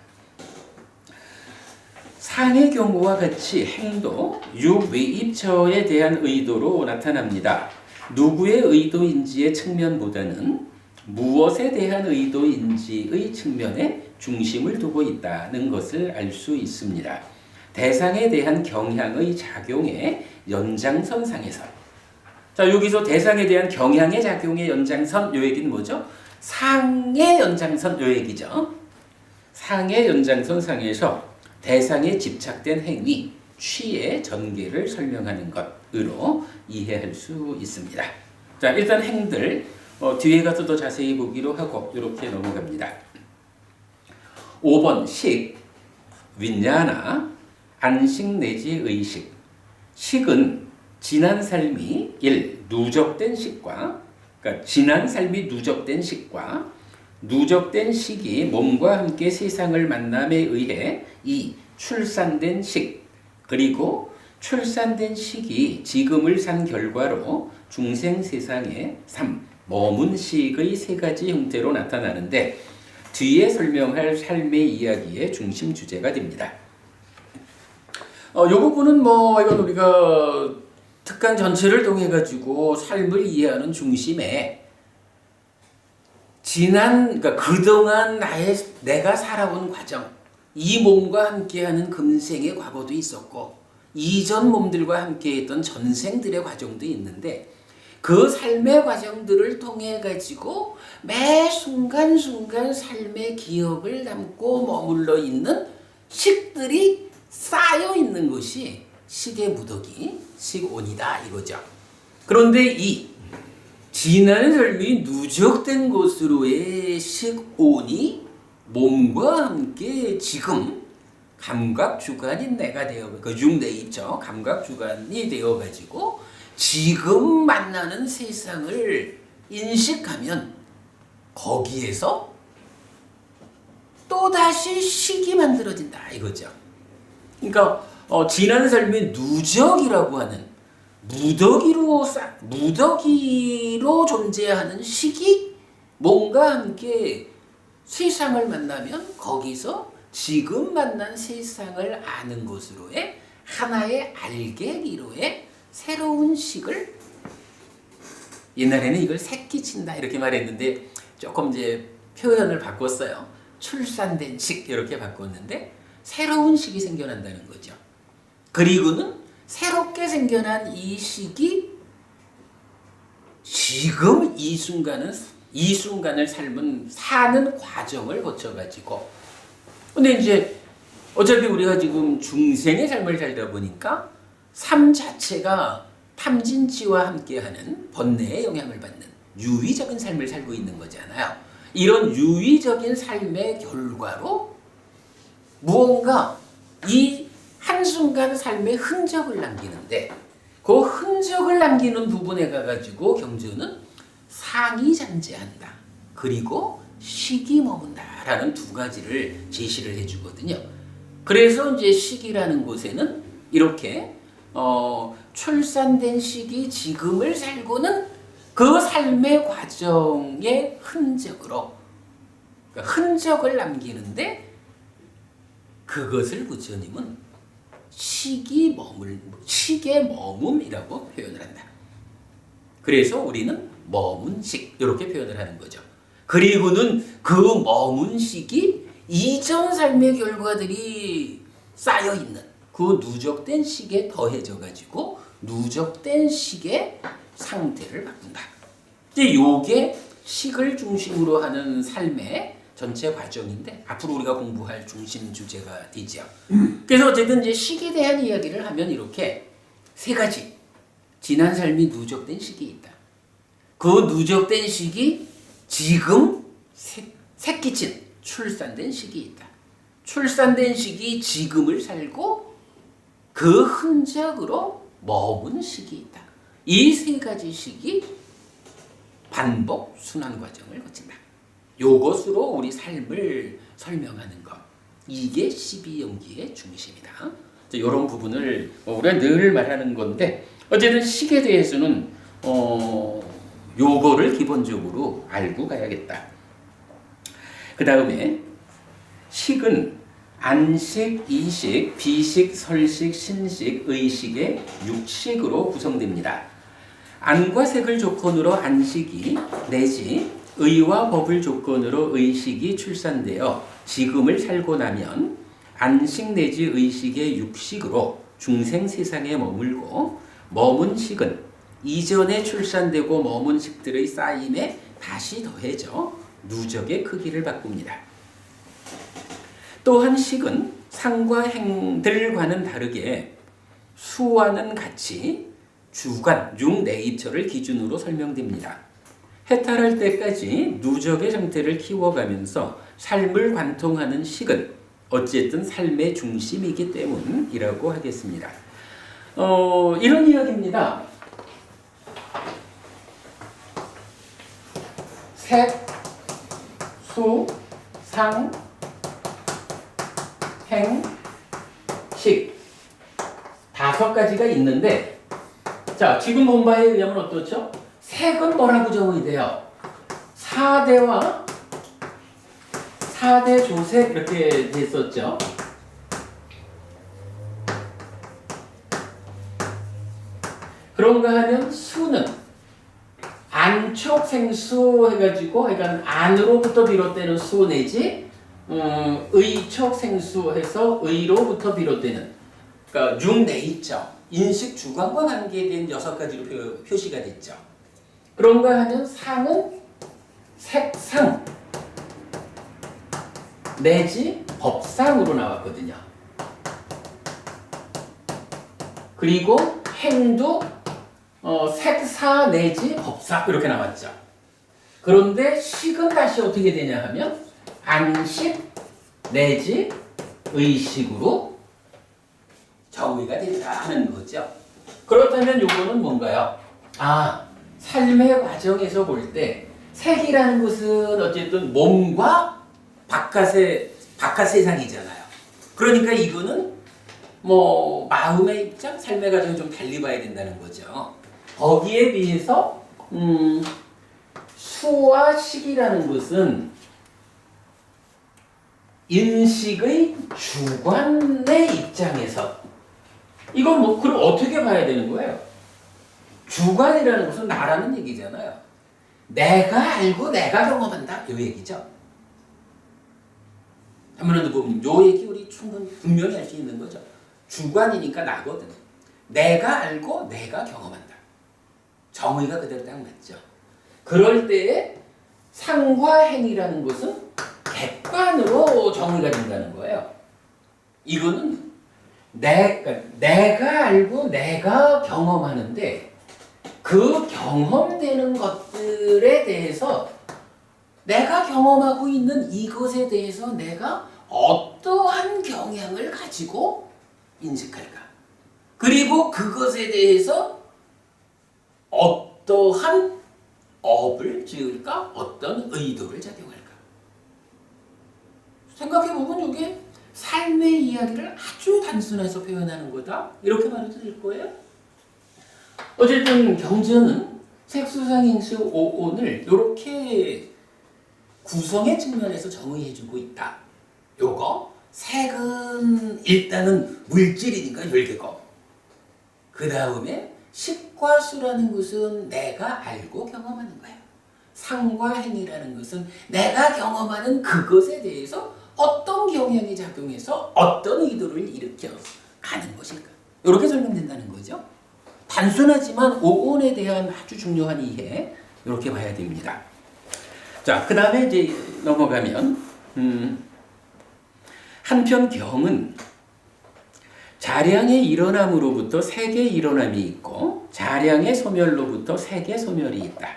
상의 경우와 같이 행도, 유매입처에 대한 의도로 나타납니다. 누구의 의도인지의 측면보다는 무엇에 대한 의도인지의 측면에 중심을 두고 있다는 것을 알 수 있습니다. 대상에 대한 경향의 작용의 연장선상에서, 자, 여기서 대상에 대한 경향의 작용의 연장선, 요 얘기는 뭐죠? 상의 연장선, 요 얘기죠. 상의 연장선 상에서 대상에 집착된 행위, 취의 전개를 설명하는 것으로 이해할 수 있습니다. 자, 일단 행들 뒤에 가서 더 자세히 보기로 하고 이렇게 넘어갑니다. 5번 식, 윈야나, 안식 내지 의식. 식은 지난 삶이 누적된 식과, 그러니까 지난 삶이 누적된 식과 누적된 식이 몸과 함께 세상을 만남에 의해 출산된 식, 그리고 출산된 식이 지금을 산 결과로 중생 세상에 머문 식의 세 가지 형태로 나타나는데, 뒤에 설명할 삶의 이야기의 중심 주제가 됩니다. 이 부분은 이건 우리가 특강 전체를 통해 가지고 삶을 이해하는 중심에 그러니까 그동안 내가 살아온 과정, 이 몸과 함께하는 금생의 과거도 있었고 이전 몸들과 함께했던 전생들의 과정도 있는데, 그 삶의 과정들을 통해 가지고 매 순간순간 삶의 기억을 담고 머물러 있는 식들이 쌓여 있는 것이 식의 무더기, 식온이다 이거죠. 그런데 이 지난 삶이 누적된 것으로의 식온이 몸과 함께 지금 감각주관인 내가 그 육내 있죠. 감각주관이 되어가지고 지금 만나는 세상을 인식하면 거기에서 또다시 식이 만들어진다 이거죠. 그러니까 지난 삶의 누적이라고 하는 무더기로 존재하는 식이 몸과 함께 세상을 만나면 거기서 지금 만난 세상을 아는 것으로의 하나의 알게기로의 새로운 식을, 옛날에는 이걸 새끼친다 이렇게 말했는데 조금 이제 표현을 바꿨어요. 출산된 식 이렇게 바꿨는데 새로운 식이 생겨난다는 거죠. 그리고는 새롭게 생겨난 이 식이 지금 이 순간을 사는 과정을 거쳐가지고, 근데 이제 어차피 우리가 지금 중생의 삶을 살다 보니까 삶 자체가 탐진치와 함께하는 번뇌의 영향을 받는 유의적인 삶을 살고 있는 거잖아요. 이런 유의적인 삶의 결과로 무언가 이 한순간 삶의 흔적을 남기는데, 그 흔적을 남기는 부분에 가가지고 경전은 상이 잠재한다, 그리고 식이 머문다라는 두 가지를 제시를 해주거든요. 그래서 이제 식이라는 곳에는 이렇게 출산된 식이 지금을 살고는 그 삶의 과정의 흔적으로, 그러니까 흔적을 남기는데 그것을 부처님은 식의 머금이라고 표현을 한다. 그래서 우리는 머문식 이렇게 표현을 하는 거죠. 그리고는 그 머문 식이 이전 삶의 결과들이 쌓여 있는 그 누적된 식에 더해져 가지고 누적된 식의 상태를 바꾼다. 이제 요게 식을 중심으로 하는 삶의 전체 과정인데 앞으로 우리가 공부할 중심 주제가 되죠. 그래서 어쨌든 이제 식에 대한 이야기를 하면 이렇게 세 가지 지난 삶이 누적된 식이 있다. 그 누적된 식이 지금 새끼친 출산된 식이 있다. 출산된 식이 지금을 살고 그 흔적으로 머문 식이 있다. 이 세 가지 식이 반복 순환 과정을 거친다. 요것으로 우리 삶을 설명하는 것. 이게 12연기의 중심이다. 이런 부분을 우리가 늘 말하는 건데 어쨌든 식에 대해서는 요거를 기본적으로 알고 가야겠다. 그 다음에 식은 안식, 이식, 비식, 설식, 신식, 의식의 6식으로 구성됩니다. 안과 색을 조건으로 안식이 내지 의와 법을 조건으로 의식이 출산되어 지금을 살고 나면 안식 내지 의식의 6식으로 중생 세상에 머물고 머문 식은 이전에 출산되고 머문 식들의 쌓임에 다시 더해져 누적의 크기를 바꿉니다. 또한 식은 상과 행들과는 다르게 수와는 같이 주관, 육내입처를 기준으로 설명됩니다. 해탈할 때까지 누적의 상태를 키워가면서 삶을 관통하는 식은 어쨌든 삶의 중심이기 때문이라고 하겠습니다. 이런 이야기입니다. 색, 수, 상, 행, 식 5가지가 있는데 자 지금 본 바에 의하면 어떻죠? 색은 뭐라고 정의 돼요? 4대와 4대 조색 이렇게 됐었죠. 그런가 하면 수는 안촉생수 해가지고 그러니까 안으로부터 비롯되는 수 내지 의촉생수 해서 의로부터 비롯되는 그러니까 육내입적 인식 주관과 관계된 6가지로 표시가 됐죠. 그런가 하면 상은 색상 내지 법상으로 나왔거든요. 그리고 행도 색사 내지 법사 이렇게 나왔죠. 그런데 식은 다시 어떻게 되냐 하면 안식 내지 의식으로 정의가 된다 하는 거죠. 그렇다면 요거는 뭔가요? 삶의 과정에서 볼 때 색이라는 것은 어쨌든 몸과 바깥 세상이잖아요. 그러니까 이거는 뭐 마음의 입장, 삶의 과정을 좀 달리 봐야 된다는 거죠. 거기에 비해서 수와 식이라는 것은 인식의 주관의 입장에서 이건 뭐 그럼 어떻게 봐야 되는 거예요? 주관이라는 것은 나라는 얘기잖아요. 내가 알고 내가 경험한다 이 얘기죠. 한번도 보면 요 얘기 우리 충분히 분명히 할 수 있는 거죠. 주관이니까 나거든. 내가 알고 내가 경험한다. 정의가 그대로 딱 맞죠. 그럴 때에 상과 행이라는 것은 객관으로 정의가 된다는 거예요. 이거는 내가 알고 내가 경험하는데 그 경험되는 것들에 대해서 내가 경험하고 있는 이것에 대해서 내가 어떠한 경향을 가지고 인식할까? 그리고 그것에 대해서 어떠한 업을 지을까? 어떤 의도를 작용할까? 생각해보면 이게 삶의 이야기를 아주 단순해서 표현하는 거다. 이렇게 말해도 될 거예요. 어쨌든 경전은 색수상행식 오온을 이렇게 구성의 측면에서 정의해주고 있다. 요거 색은 일단은 물질이니까 혈계고, 그 다음에 식과 수라는 것은 내가 알고 경험하는 거야. 상과 행이라는 것은 내가 경험하는 그것에 대해서 어떤 경향이 작용해서 어떤 의도를 일으켜 가는 것일까. 이렇게 설명된다는 거죠. 단순하지만 오온에 대한 아주 중요한 이해, 이렇게 봐야 됩니다. 자, 그 다음에 이제 넘어가면 한편 경은 자량의 일어남으로부터 색의 일어남이 있고 자량의 소멸로부터 색의 소멸이 있다.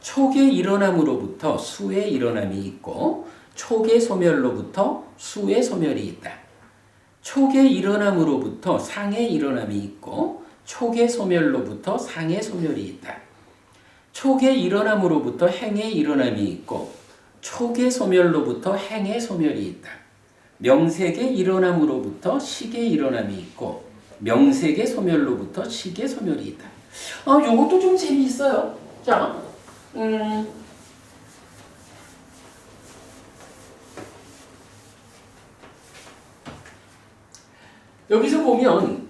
촉의 일어남으로부터 수의 일어남이 있고 촉의 소멸로부터 수의 소멸이 있다. 촉의 일어남으로부터 상의 일어남이 있고 촉의 소멸로부터 상의 소멸이 있다. 촉의 일어남으로부터 행의 일어남이 있고 촉의 소멸로부터 행의 소멸이 있다. 명색의 일어남으로부터 식의 일어남이 있고 명색의 소멸로부터 식의 소멸이 있다. 요것도 좀 재미있어요. 자, 여기서 보면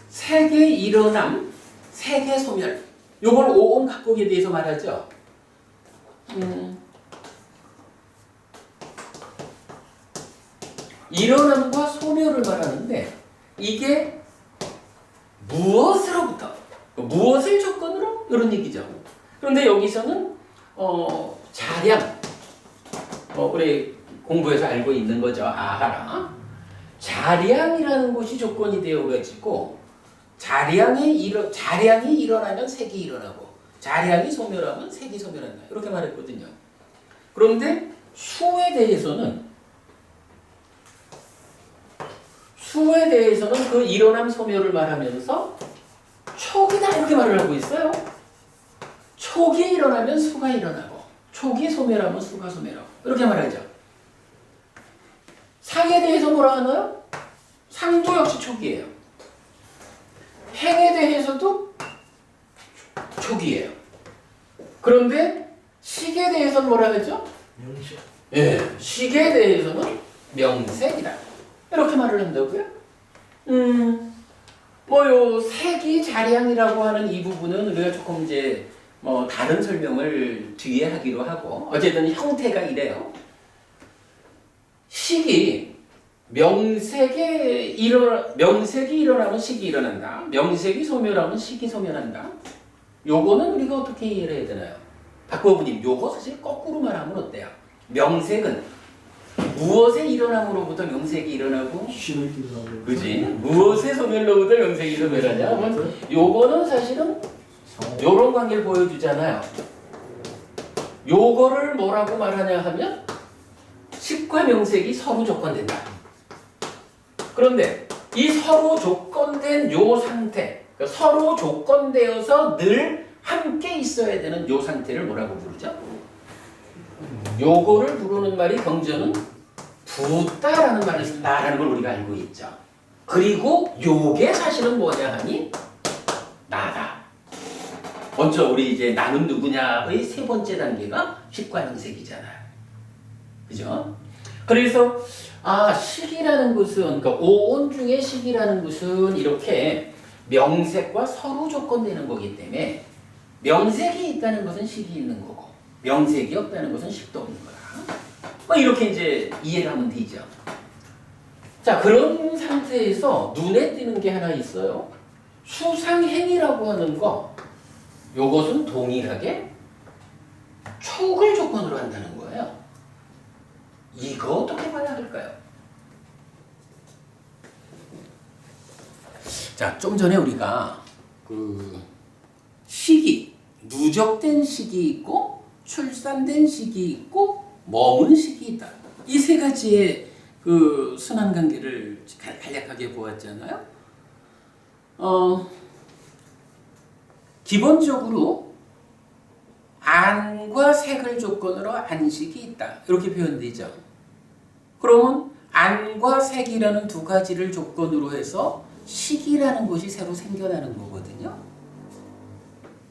색의 일어남, 색의 소멸, 요걸 오온 각국에 대해서 말하죠. 일어남과 소멸을 말하는데 이게 무엇으로부터, 무엇을 조건으로 이런 얘기죠. 그런데 여기서는 자량, 우리 공부에서 알고 있는 거죠. 아하라. 자량이라는 것이 조건이 되어가지고 자량이 일어나면 색이 일어나고 자량이 소멸하면 색이 소멸한다. 이렇게 말했거든요. 그런데 수에 대해서는 그 일어남 소멸을 말하면서 촉이다 이렇게 말을 하고 있어요. 촉이 일어나면 수가 일어나고 촉이 소멸하면 수가 소멸하고 이렇게 말하죠. 상에 대해서 뭐라 하나요? 상도 역시 촉이에요. 행에 대해서도 촉이에요. 그런데 식에 대해서는 뭐라 하죠? 명색. 예, 식에 대해서는 명색이다. 이렇게 말을 한다고요? 요 색이 자량이라고 하는 이 부분은 우리가 조금 이제 다른 설명을 뒤에 하기로 하고 어쨌든 형태가 이래요. 식이 명색이 일어나면 식이 일어난다. 명색이 소멸하면 식이 소멸한다. 요거는 우리가 어떻게 이해를 해야 되나요? 박보부님, 요거 사실 거꾸로 말하면 어때요? 명색은 무엇의 일어남으로부터 명색이 일어나고, 그지? 무엇의 소멸로부터 명색이 소멸하냐? 요거는 사실은 요런 관계를 보여주잖아요. 요거를 뭐라고 말하냐 하면 식과 명색이 서로 조건된다. 그런데 이 서로 조건된 요 상태, 그러니까 서로 조건되어서 늘 함께 있어야 되는 요 상태를 뭐라고 부르죠? 요거를 부르는 말이 경전은 붓다라는 말을 쓴다라는 걸 우리가 알고 있죠. 그리고 요게 사실은 뭐냐 하니 나다. 먼저 우리 이제 나는 누구냐의 세 번째 단계가 식과 명색이잖아요. 그죠? 그래서 식이라는 것은, 그러니까 오온 중에 식이라는 것은 이렇게 명색과 서로 조건되는 거기 때문에 명색이 있다는 것은 식이 있는 거고 명색이 없다는 것은 식도 없는 거다. 이렇게 이제 이해를 하면 되죠. 자, 그런 상태에서 눈에 띄는 게 하나 있어요. 수상행이라고 하는 거, 요것은 동일하게 촉을 조건으로 한다는 거예요. 이거 어떻게 봐야 할까요? 자, 좀 전에 우리가 시기, 누적된 시기 있고 출산된 시기 있고 머문 시기 있다. 이 세 가지의 순환 관계를 간략하게 보았잖아요. 기본적으로 안과 색을 조건으로 안식이 있다. 이렇게 표현되죠. 그러면 안과 색이라는 두 가지를 조건으로 해서 식이라는 것이 새로 생겨나는 거거든요.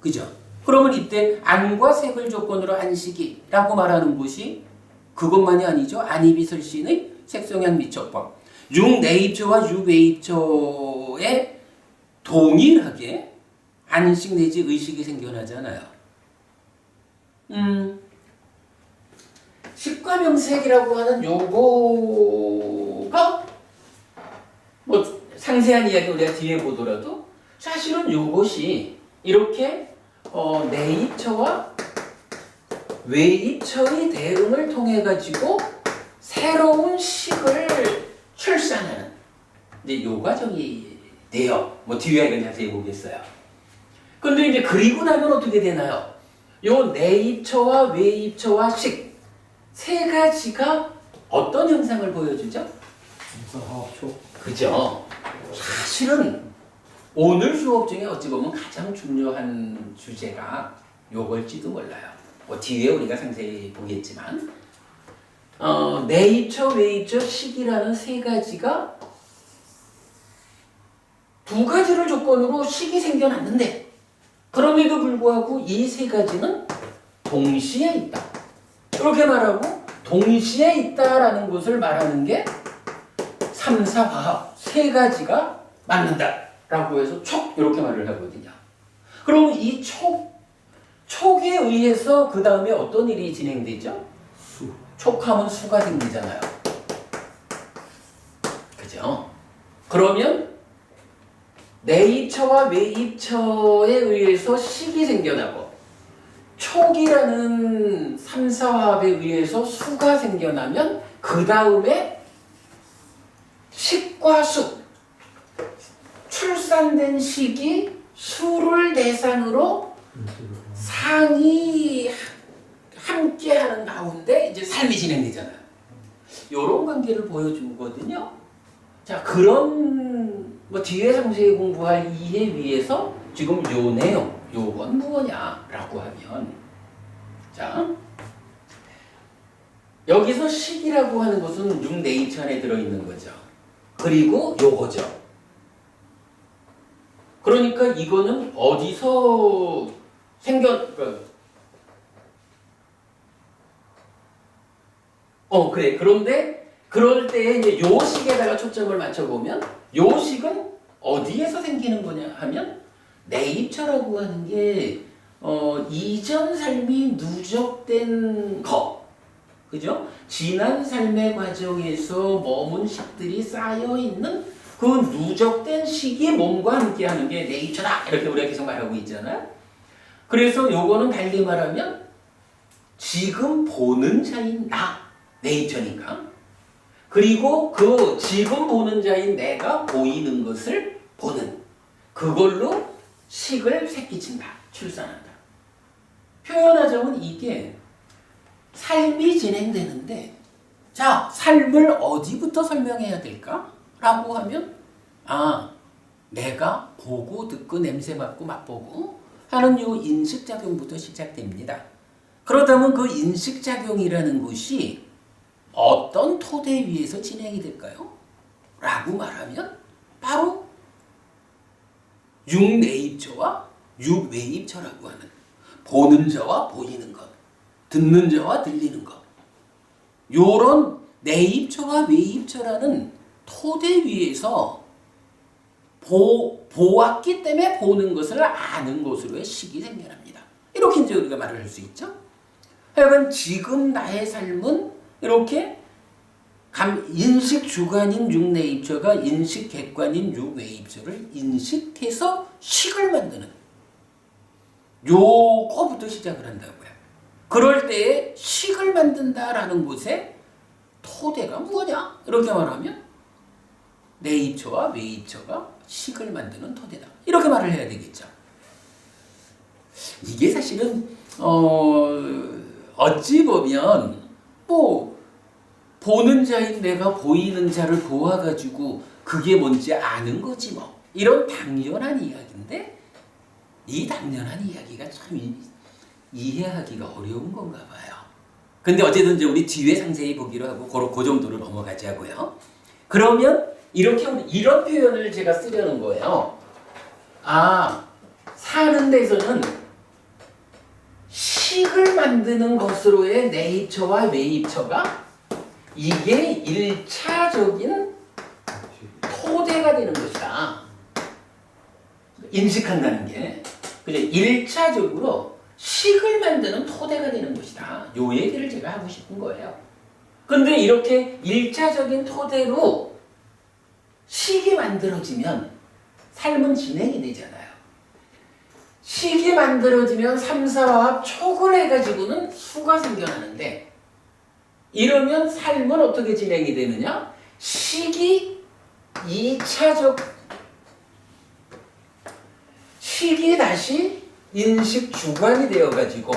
그죠? 그러면 이때 안과 색을 조건으로 안식이라고 말하는 것이 그것만이 아니죠. 안이비설신의 색성향 미적법. 육내입처와 유외입처에 동일하게 안식 내지 의식이 생겨나잖아요. 식과명색이라고 하는 요거가 뭐 상세한 이야기 우리가 뒤에 보더라도 사실은 요것이 이렇게 내입처와 외입처의 대응을 통해 가지고 새로운 식을 출산하는 이제 요 과정이 돼요. 뭐 뒤에 이건 자세히 보겠어요. 근데 이제 그리고 나면 어떻게 되나요? 요 내입처와 외입처와 식 세 가지가 어떤 현상을 보여주죠? 합초. 그죠? 사실은 오늘 수업 중에 어찌 보면 가장 중요한 주제가 요걸지도 몰라요. 뭐 뒤에 우리가 상세히 보겠지만 내입처, 외입처, 식이라는 세 가지가 두 가지를 조건으로 식이 생겨났는데 그럼에도 불구하고 이 세 가지는 동시에 있다. 이렇게 말하고 동시에 있다라는 것을 말하는 게 삼사화합 세 가지가 맞는다라고 해서 촉 이렇게 말을 하거든요. 그러면 이 촉에 의해서 그 다음에 어떤 일이 진행되죠? 촉하면 수가 생기잖아요. 그죠? 그러면 내입처와 외입처에 의해서 식이 생겨나고 촉이라는 삼사화합에 의해서 수가 생겨나면 그 다음에 식과 수 출산된 식이 수를 대상으로 상이 함께하는 가운데 이제 삶이 진행되잖아요. 이런 관계를 보여주거든요. 자, 그런 뭐 뒤에 상세히 공부할 이해 위해서 지금 요 내용, 요건 무엇냐라고 하면, 자, 여기서 식이라고 하는 것은 육내입처 안에 들어있는 거죠. 그리고 요거죠. 그러니까 이거는 어디서 그래. 그런데 그럴 때 이제 요 식에다가 초점을 맞춰보면 요 식은 어디에서 생기는 거냐 하면 내입처라고 하는 게 이전 삶이 누적된 거. 그죠? 지난 삶의 과정에서 머문 식들이 쌓여 있는 그 누적된 식이 몸과 함께 하는 게 내입처다. 이렇게 우리가 계속 말하고 있잖아요. 그래서 요거는 달리 말하면 지금 보는 자인 나. 내입처니까. 그리고 그 지금 보는 자인 내가 보이는 것을 보는 그걸로 식을 새끼친다. 출산한다. 표현하자면 이게 삶이 진행되는데 자, 삶을 어디부터 설명해야 될까? 라고 하면 내가 보고 듣고 냄새 맡고 맛보고 하는 요 인식작용부터 시작됩니다. 그렇다면 그 인식작용이라는 것이 어떤 토대 위에서 진행이 될까요? 라고 말하면 바로 육내입처와 유외입처라고 하는 보는 자와 보이는 것, 듣는 자와 들리는 것, 요런 내입처와 외입처라는 토대 위에서 보았기 때문에 보는 것을 아는 것으로의 식이 생겨납니다. 이렇게 이제 우리가 말을 할 수 있죠. 하여간 지금 나의 삶은 이렇게 인식 주관인 육내입처가 인식 객관인 유외입처를 인식해서 식을 만드는 요거부터 시작을 한다고요. 그럴 때에 식을 만든다라는 곳에 토대가 뭐냐? 이렇게 말하면 내입처와 외입처가 식을 만드는 토대다. 이렇게 말을 해야 되겠죠. 이게 사실은 어찌 보면 뭐 보는 자인 내가 보이는 자를 보아가지고 그게 뭔지 아는 거지 뭐. 이런 당연한 이야기인데 이 당연한 이야기가 참 이해하기가 어려운 건가 봐요. 근데 어쨌든 이제 우리 뒤에 상세히 보기로 하고 그 정도로 넘어가자고요. 그러면 이렇게 이런 표현을 제가 쓰려는 거예요. 사는 데서는 식을 만드는 것으로의 네이처와 웨이처가 이게 1차적인 토대가 되는 것이다. 인식한다는 게. 그죠? 1차적으로 식을 만드는 토대가 되는 것이다. 요 얘기를 제가 하고 싶은 거예요. 근데 이렇게 1차적인 토대로 식이 만들어지면 삶은 진행이 되잖아요. 식이 만들어지면 3, 4화합 촉을 해가지고는 수가 생겨나는데 이러면 삶은 어떻게 진행이 되느냐? 식이 2차적 식이 다시 인식 주관이 되어가지고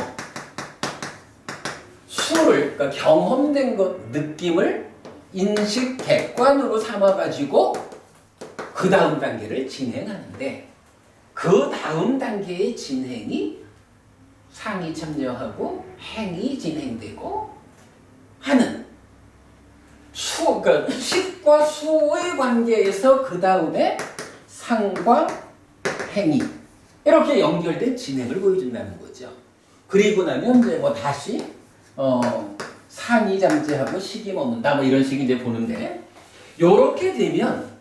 수를 그러니까 경험된 것 느낌을 인식 객관으로 삼아가지고 그 다음 단계를 진행하는데 그 다음 단계의 진행이 상이 참여하고 행이 진행되고 하는 그러니까 식과 수의 관계에서 그 다음에 상과 행이 이렇게 연결된 진행을 보여준다는 거죠. 그리고 나면 이제 뭐 다시 상이 잠재하고 식이 머문다 뭐 이런 식이 이제 보는데 요렇게 되면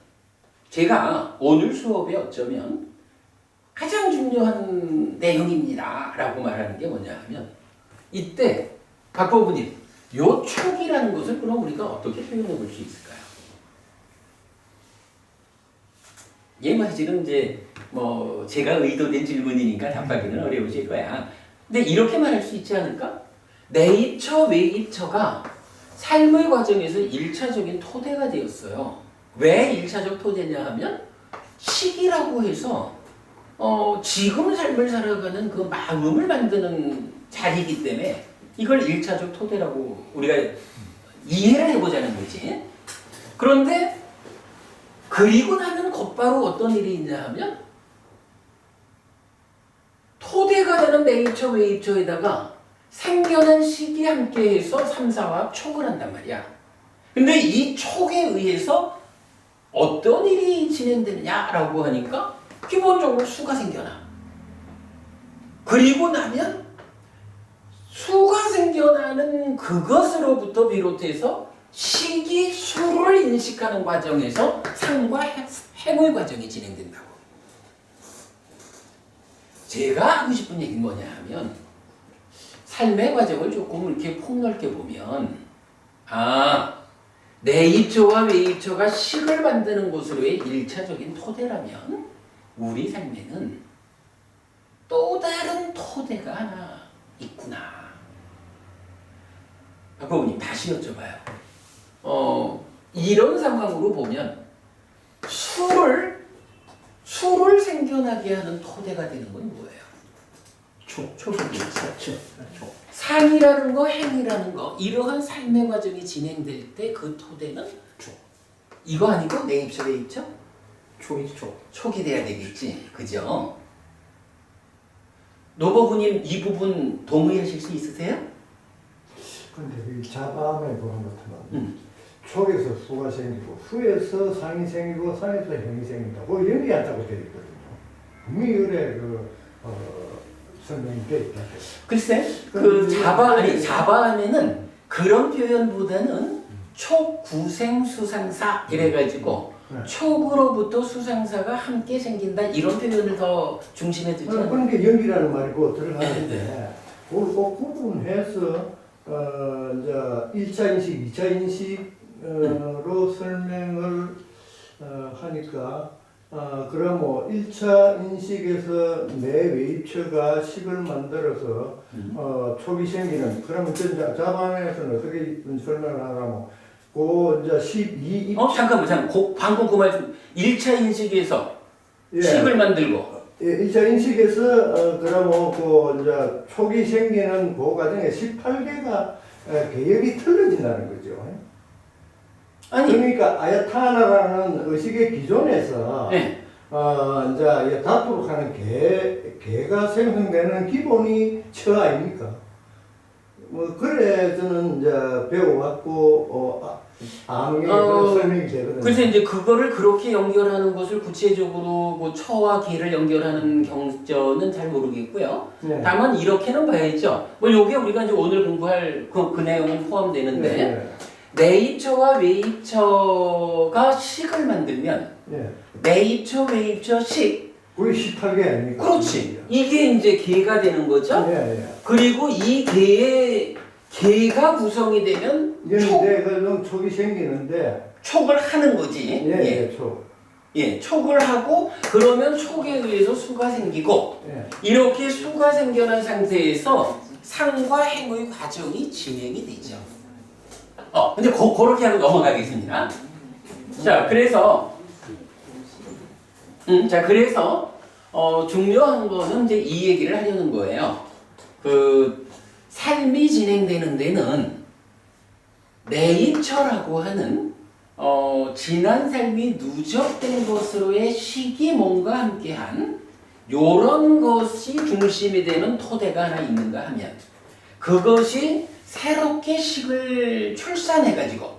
제가 오늘 수업에 어쩌면 가장 중요한 내용입니다 라고 말하는 게 뭐냐 하면 이때 박보부님 요 촉이라는 것을 그럼 우리가 어떻게 표현해 볼 수 있을까요? 얘 사실은 이제 뭐 제가 의도된 질문이니까 답하기는 어려우실 거야. 근데 이렇게 말할 수 있지 않을까? 네이처, 웨이처가 삶의 과정에서 1차적인 토대가 되었어요. 왜 1차적 토대냐 하면 식이라고 해서 지금 삶을 살아가는 그 마음을 만드는 자리이기 때문에 이걸 1차적 토대라고 우리가 이해를 해보자는 거지. 그런데 그리고 나면 곧바로 어떤 일이 있냐 하면 토대가 되는 네이처, 웨이처에다가 생겨난 식이 함께해서 3, 4화합 촉을 한단 말이야. 근데 이 촉에 의해서 어떤 일이 진행되느냐라고 하니까 기본적으로 수가 생겨나. 그리고 나면 수가 생겨나는 그것으로부터 비롯해서 식이 수를 인식하는 과정에서 상과 행의 과정이 진행된다고. 제가 하고 싶은 얘기는 뭐냐 하면 삶의 과정을 조금 이렇게 폭넓게 보면 네이처와 웨이처가 식을 만드는 것으로의 1차적인 토대라면 우리 삶에는 또 다른 토대가 하나 있구나. 박보부님 다시 여쭤봐요. 이런 상황으로 보면 수를 생겨나게 하는 토대가 되는 건 뭐예요? 촉이겠죠. 상이라는 거, 행이라는 거 이러한 삶의 과정이 진행될 때 그 토대는 촉. 이거 아니고 네이처, 웨이처? 촉이 돼야 되겠지. 그죠? 노버부님 이 부분 동의하실 수 있으세요? 근데 이 자바함에 보는 것처럼 촉에서 수가 생기고 수에서 상이 생기고 상에서 행이 생긴다. 그 연기한다고 되어 있거든요. 분명히 그래 설명이 되어 있다. 글쎄 자바함에는 그런 표현보다는 촉, 구생, 수상사 이래가지고 촉으로부터 수상사가 함께 생긴다 이런 표현을 더 중심에 두지 않아요? 그런 게 연기라는 말이 꼭 들어가는데 그걸 꼭 구분해서 이제 1차 인식, 2차 인식으로 설명을 하니까 그럼 뭐 1차 인식에서 내 웨이처가 식을 만들어서 촉이 생기는 그러면 자반에서는 어떻게 설명을 하냐면 그 이제 12 잠깐만 방금 그 말씀 1차 인식에서 식을 만들고 1차 인식에서 그러면 그 이제 촉이 생기는 그 과정에 18개가 계열이 틀어진다는 거죠. 아니 그러니까 아야타나라는 의식의 기존에서 네. 이제 닿도록 하는 개가 생성되는 기본이 처 아닙니까? 뭐 그래 저는 이제 배워왔고 암흑의 그 설명이 되거든요. 그래서 이제 그거를 그렇게 연결하는 것을 구체적으로 뭐 처와 개를 연결하는 경전은 잘 모르겠고요. 네. 다만 이렇게는 봐야죠. 뭐 요게 우리가 이제 오늘 공부할 그 내용은 포함되는데 네. 네이처와 웨이처가 식을 만들면 네. 네이처, 웨이처, 식. 그게 18개 아닙니까? 그렇지. 이게 이제 개가 되는 거죠. 예, 예. 그리고 이 개가 구성이 되면 이게 그럼 촉이 생기는데 촉을 하는 거지. 예, 예, 촉. 예, 촉을 하고 그러면 촉에 의해서 수가 생기고 예. 이렇게 수가 생겨난 상태에서 상과 행의 과정이 진행이 되죠. 근데 그렇게 하고 넘어가겠습니다. 자, 그래서 중요한 거는 이제 이 얘기를 하려는 거예요. 그 삶이 진행되는 데는 네이처라고 하는 지난 삶이 누적된 것으로의 식이 뭔가 함께한 요런 것이 중심이 되는 토대가 하나 있는가 하면 그것이 새롭게 식을 출산해가지고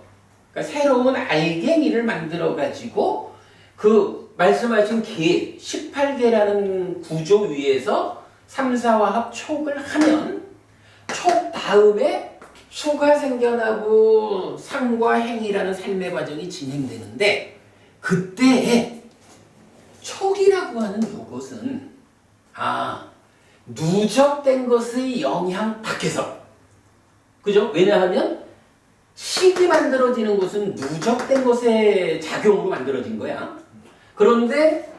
그러니까 새로운 알갱이를 만들어가지고 그 말씀하신 개 18개라는 구조 위에서 3, 4화합 촉을 하면 촉 다음에 수가 생겨나고 상과 행이라는 삶의 과정이 진행되는데 그때에 촉이라고 하는 요것은 누적된 것의 영향 밖에서 그죠? 왜냐하면 식이 만들어지는 것은 누적된 것의 작용으로 만들어진 거야. 그런데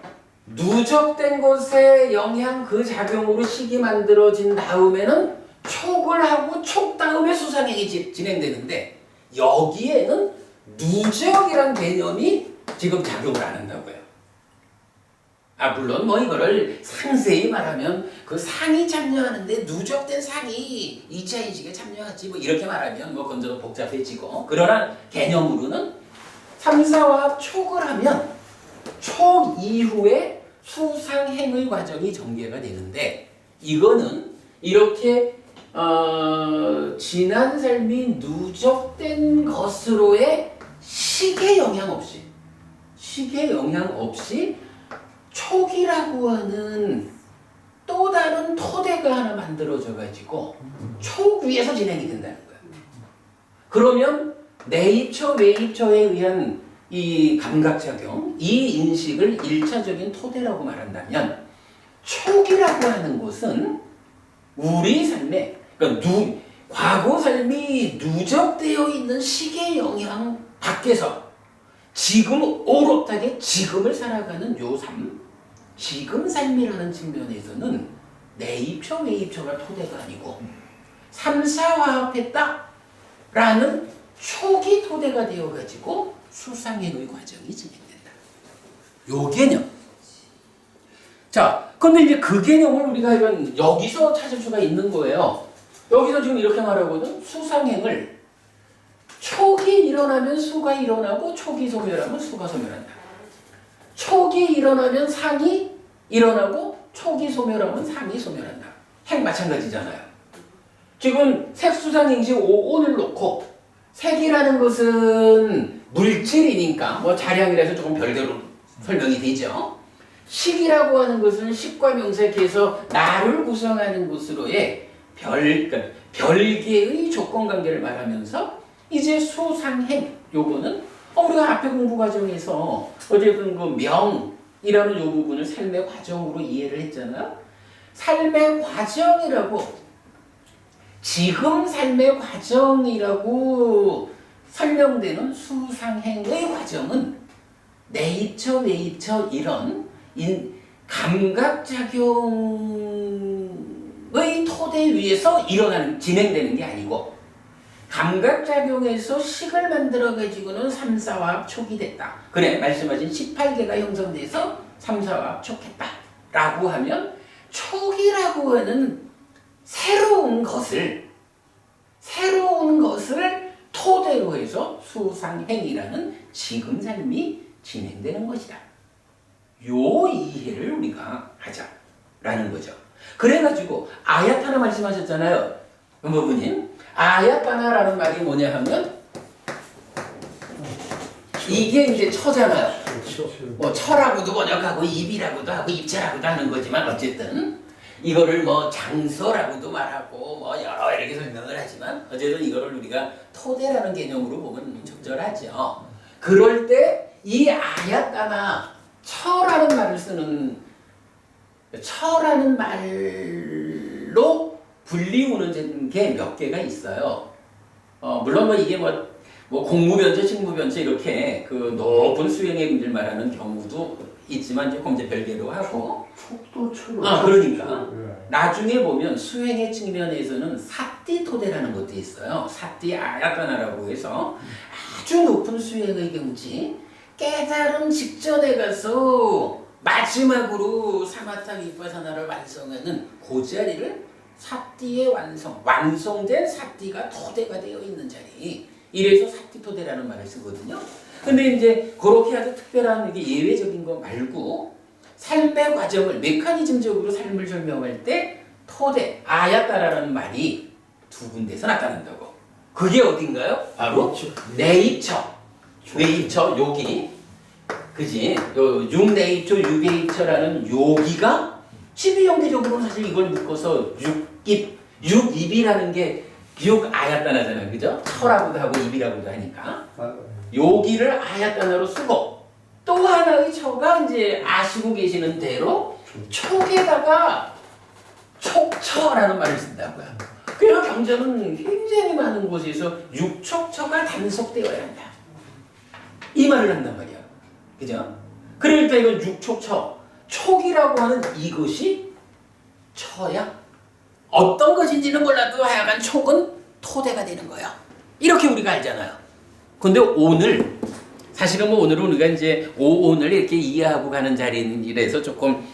누적된 것의 영향 그 작용으로 식이 만들어진 다음에는 촉을 하고 촉 다음에 수상행이 진행되는데 여기에는 누적이란 개념이 지금 작용을 안 한다고요. 물론 뭐 이거를 상세히 말하면 그 상이 참여하는데 누적된 상이 2차 인식에 참여하지 뭐 이렇게 말하면 뭐 그건 좀 복잡해지고 그러나 개념으로는 3, 4화합 촉을 하면 촉 이후에 수상행의 과정이 전개가 되는데 이거는 이렇게 지난 삶이 누적된 것으로의 식의 영향 없이 촉이라고 하는 또 다른 토대가 하나 만들어져 가지고 촉 위에서 진행이 된다는 거야. 그러면 네이처, 웨이처에 의한 이 감각작용, 이 인식을 1차적인 토대라고 말한다면 촉이라고 하는 것은 우리 삶에 그러니까 과거 삶이 누적되어 있는 식의 영향 밖에서 지금 오롯하게 지금을 살아가는 요 삶, 지금 삶이라는 측면에서는 네이처, 웨이처가 토대가 아니고 3, 4화합했다라는 촉이 토대가 되어가지고 수상행의 과정이 진행된다. 요 개념. 자, 근데 이제 그 개념을 우리가 이런 여기서 찾을 수가 있는 거예요. 여기서 지금 이렇게 말하거든. 수상행을 촉이 일어나면 수가 일어나고 촉이 소멸하면 수가 소멸한다. 촉이 일어나면 상이 일어나고 촉이 소멸하면 상이 소멸한다. 행 마찬가지잖아요. 지금 색수상행식 5를 놓고 색이라는 것은 물질이니까 뭐 자량이라서 조금 별개로 설명이 되죠. 식이라고 하는 것은 식과 명색해서 나를 구성하는 것으로의 별개의 조건관계를 말하면서 이제 수상행 요거는 우리가 앞에 공부 과정에서 어쨌든 그 명이라는 요 부분을 삶의 과정으로 이해를 했잖아요. 삶의 과정이라고 지금 삶의 과정이라고 설명되는 수상행의 과정은 네이처, 웨이처 이런 감각작용의 토대 위에서 진행되는 게 아니고 감각작용에서 식을 만들어가지고는 3, 4화합 촉이 됐다. 그래, 말씀하신 18개가 형성돼서 3, 4화합 촉했다. 라고 하면 촉이라고 하는 새로운 것을 토대로 해서 수상행이라는 지금 삶이 진행되는 것이다. 요 이해를 우리가 하자라는 거죠. 그래가지고 아야타나 말씀하셨잖아요. 부모님. 아야타나라는 말이 뭐냐 하면 이게 이제 처잖아요. 그렇죠. 뭐 처라고도 번역하고 입이라고도 하고 입체라고도 하는 거지만 어쨌든 이거를 뭐 장소라고도 말하고 뭐 여러 이렇게 설명을 하지만 어쨌든 이거를 우리가 토대라는 개념으로 보면 적절하죠. 그럴 때 이 아야따나 처라는 말을 쓰는 처라는 말로 불리우는 게 몇 개가 있어요. 물론 뭐 이게 뭐 공무변체, 직무변체 이렇게 그 높은 수행의 문제를 말하는 경우도 있지만 조금 이제 별개로 하고. 촉도처럼. 그러니까 예. 나중에 보면 수행의 측면에서는 사띠토대라는 것도 있어요. 사띠 아야따나라고 해서 아주 높은 수행의 경지 깨달음 직전에 가서 마지막으로 사마타 비파사나를 완성하는 그 자리를 사띠의 완성된 사띠가 토대가 되어 있는 자리. 이래서 사띠토대라는 말을 쓰거든요. 근데 이제 그렇게 아주 특별한 이게 예외적인 거 말고 삶의 과정을 메커니즘적으로 삶을 설명할 때 토대, 아야따라는 말이 두 군데서 나타난다고. 그게 어딘가요? 바로 내입처. 내입처 요기. 그지? 요 육내입처, 육외입처라는 요기가 12형제적으로는 사실 이걸 묶어서 육입이라는 게 육아야따나잖아요. 그죠? 처라고도 하고 입이라고도 하니까. 요기를 아야따나로 쓰고 또 하나의 처가 이제 아시고 계시는 대로 촉에다가 촉처라는 말을 쓴다고요. 그래서 경전은 굉장히 많은 곳에서 육촉처가 단속되어야 한다. 이 말을 한단 말이야. 그죠? 그러니까 이건 육촉처. 촉이라고 하는 이것이 처야. 어떤 것인지는 몰라도 하여간 촉은 토대가 되는 거야. 이렇게 우리가 알잖아요. 근데 오늘 사실은 뭐 오늘은 우리가 이제 오온을 이렇게 이해하고 가는 자리라서 조금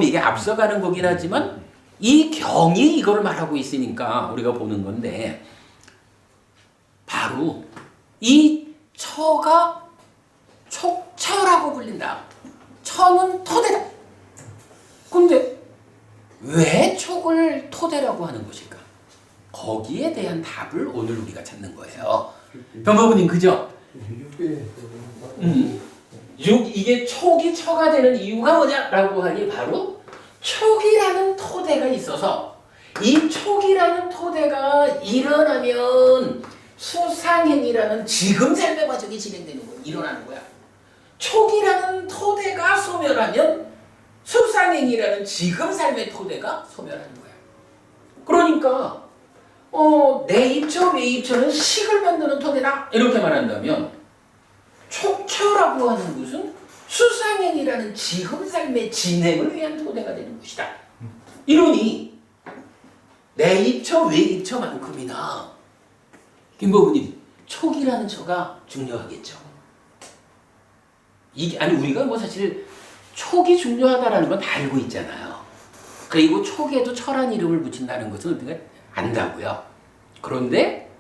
이게 앞서가는 거긴 하지만 이 경이 이걸 말하고 있으니까 우리가 보는 건데 바로 이 처가 촉처라고 불린다. 처는 토대다. 근데 왜 촉을 토대라고 하는 것일까? 거기에 대한 답을 오늘 우리가 찾는 거예요. 변호부님 그죠? 이게 촉이 처가 되는 이유가 뭐냐라고 하니 바로 촉이라는 토대가 있어서 이 촉이라는 토대가 일어나면 수상행이라는 지금 삶의 과정이 진행되는 거야. 일어나는 거야. 촉이라는 토대가 소멸하면 수상행이라는 지금 삶의 토대가 소멸하는 거야. 그러니까 내입처, 외입처는 식을 만드는 토대다. 이렇게 말한다면 촉처라고 하는 것은 수상행이라는 지금 삶의 진행을 위한 토대가 되는 것이다. 이러니 내입처, 외입처만큼이나 김보부님 촉이라는 처가 중요하겠죠. 우리가 뭐 사실 촉이 중요하다라는 건 다 알고 있잖아요. 그리고 촉에도 처란 이름을 붙인다는 것은 우리가 안다고요. 그런데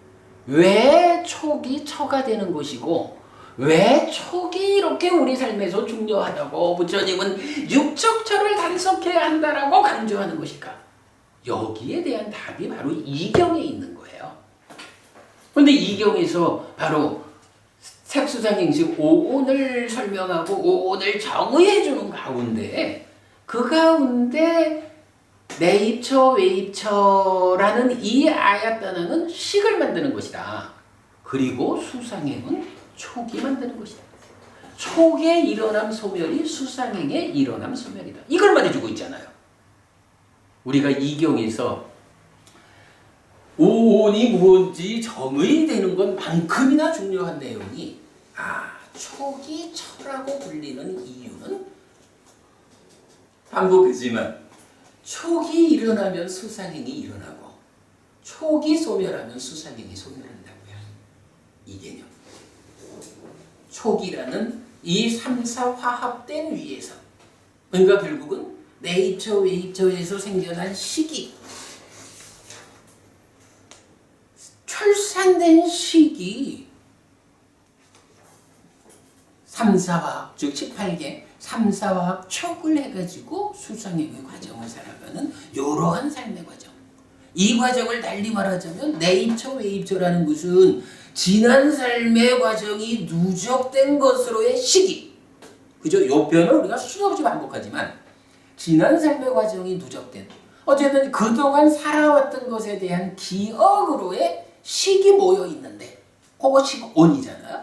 왜 촉이 처가 되는 것이고 왜 촉이 이렇게 우리 삶에서 중요하다고 부처님은 육촉처를 단속해야 한다라고 강조하는 것일까? 여기에 대한 답이 바로 이경에 있는 거예요. 그런데 이경에서 바로 색수상행식 오온을 설명하고 오온을 정의해주는 가운데 그 가운데 내입처, 외입처라는 이 아야따나는 식을 만드는 것이다. 그리고 수상행은 촉이 만드는 것이다. 촉의 일어남 소멸이 수상행의 일어남 소멸이다. 이걸 말해주고 있잖아요. 우리가 이경에서 오온이 무엇인지 정의되는 것만큼이나 중요한 내용이 촉이 처라고 불리는 이유는 반복하지만 촉이 일어나면 수상행이 일어나고 촉이 소멸하면 수상행이 소멸한다고요. 이 개념. 촉이라는 이 3, 4 화합된 위에서 그러니까 결국은 내입처, 외입처에서 생겨난 식이 출산된 식이 3, 4화합 즉 18개 3, 4화합 촉을 해가지고 수상행의 과정을 살아가는 이러한 삶의 과정. 이 과정을 달리 말하자면 내입처, 외입처라는 것은 지난 삶의 과정이 누적된 것으로의 시기. 그죠? 요 표현을 우리가 수없이 반복하지만 지난 삶의 과정이 누적된 어쨌든 그동안 살아왔던 것에 대한 기억으로의 식이 모여 있는데 그거 식온이잖아요.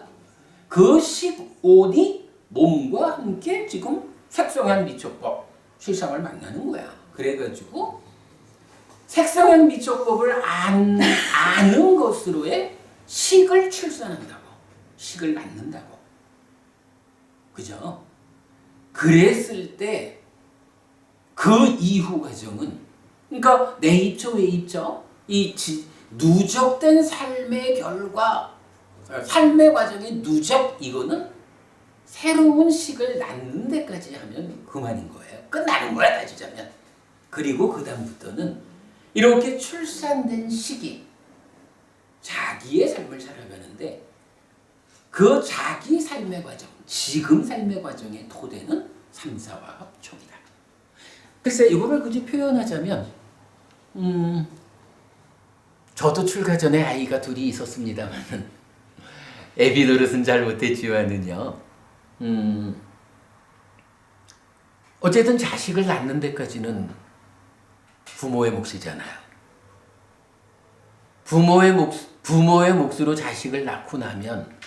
그 식온이 몸과 함께 지금 색성한 미촉법 실상을 만나는 거야. 그래가지고 색성한 미촉법을 아는 것으로의 식을 출산한다고, 식을 낳는다고, 그죠? 그랬을 때 그 이후 과정은, 그러니까 내입처 외입처, 이 누적된 삶의 결과, 삶의 과정의 누적, 이거는 새로운 식을 낳는 데까지 하면 그만인 거예요. 끝나는 거야, 따지자면. 그리고 그 다음부터는 이렇게 출산된 시기, 자기의 삶을 살아가는데 그 자기 삶의 과정, 지금 삶의 과정의 토대는 삼사화합 촉이다. 글쎄 이거를 굳이 표현하자면 저도 출가 전에 아이가 둘이 있었습니다만 애비 노릇은 잘 못했지만은요. 어쨌든 자식을 낳는 데까지는 부모의 몫이잖아요. 부모의 몫으로 자식을 낳고 나면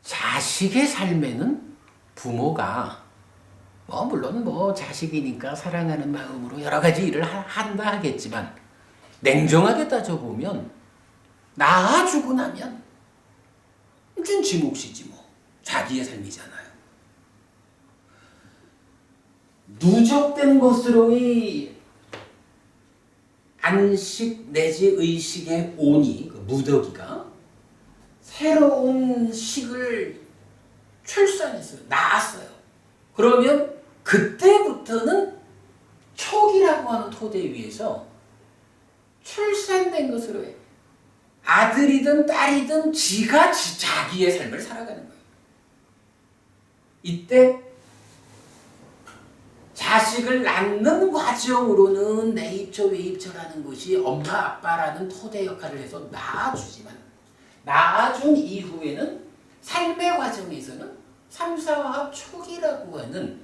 자식의 삶에는 부모가 물론 자식이니까 사랑하는 마음으로 여러 가지 일을 한다 하겠지만 냉정하게 따져보면 낳아주고 나면 준 지 몫이지 뭐. 자기의 삶이잖아요. 누적된 것으로의 안식 내지 의식의 온이, 그 무더기가 새로운 식을 출산했어요. 낳았어요. 그러면 그때부터는 촉이라고 하는 토대 위에서 출산된 것으로 해. 아들이든 딸이든 지가 자기의 삶을 살아가는 거예요. 이때 자식을 낳는 과정으로는 내입처 외입처라는 것이 엄마 아빠라는 토대 역할을 해서 낳아주지만 낳아준 이후에는 삶의 과정에서는 삼사화합 촉이라고 하는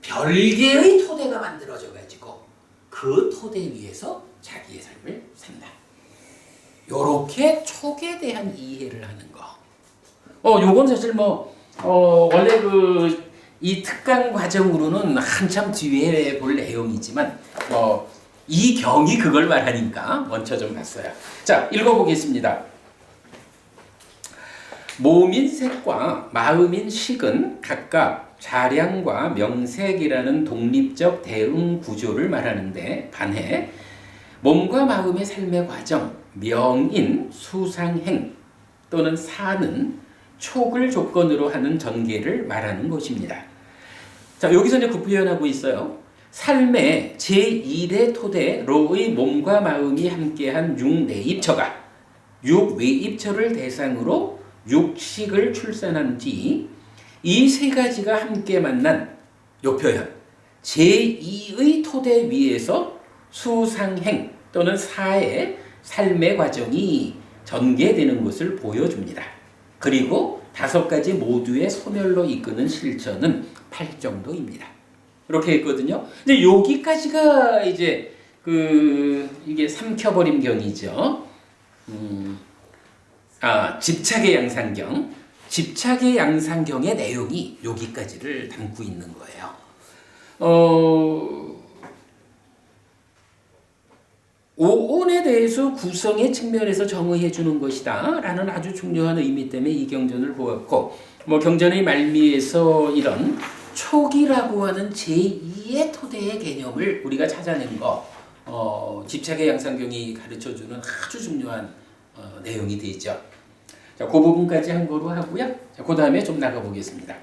별개의 토대가 만들어져 가지고 그 토대 위에서 자기의 삶을 산다. 요렇게 촉에 대한 이해를 하는 거. 요건 사실 원래 이 특강 과정으로는 한참 뒤에 볼 내용이지만 이 경이 그걸 말하니까 먼저 좀 봤어요. 자, 읽어보겠습니다. 몸인 색과 마음인 식은 각각 자량과 명색이라는 독립적 대응 구조를 말하는데 반해 몸과 마음의 삶의 과정, 명인 수상행 또는 사는 촉을 조건으로 하는 전개를 말하는 것입니다. 자, 여기서 이제 구표현하고 있어요. 삶의 제1의 토대로의 몸과 마음이 함께한 육내입처가 육외입처를 대상으로 육식을 출산한 뒤 이 세 가지가 함께 만난 요 표현 제2의 토대 위에서 수상행 또는 사의 삶의 과정이 전개되는 것을 보여줍니다. 그리고 5가지 모두의 소멸로 이끄는 실천은 8정도입니다. 이렇게 했거든요. 이제 여기까지가 이제 이게 삼켜버림 경이죠. 집착의 양상경. 집착의 양상경의 내용이 여기까지를 담고 있는 거예요. 오온에 대해서 구성의 측면에서 정의해 주는 것이다 라는 아주 중요한 의미 때문에 이 경전을 보았고 경전의 말미에서 이런 촉이라고 하는 제2의 토대의 개념을 우리가 찾아낸 거 집착의 양상경이 가르쳐주는 아주 중요한 내용이 되죠. 자, 그 부분까지 한 거로 하고요. 자, 그 다음에 좀 나가보겠습니다.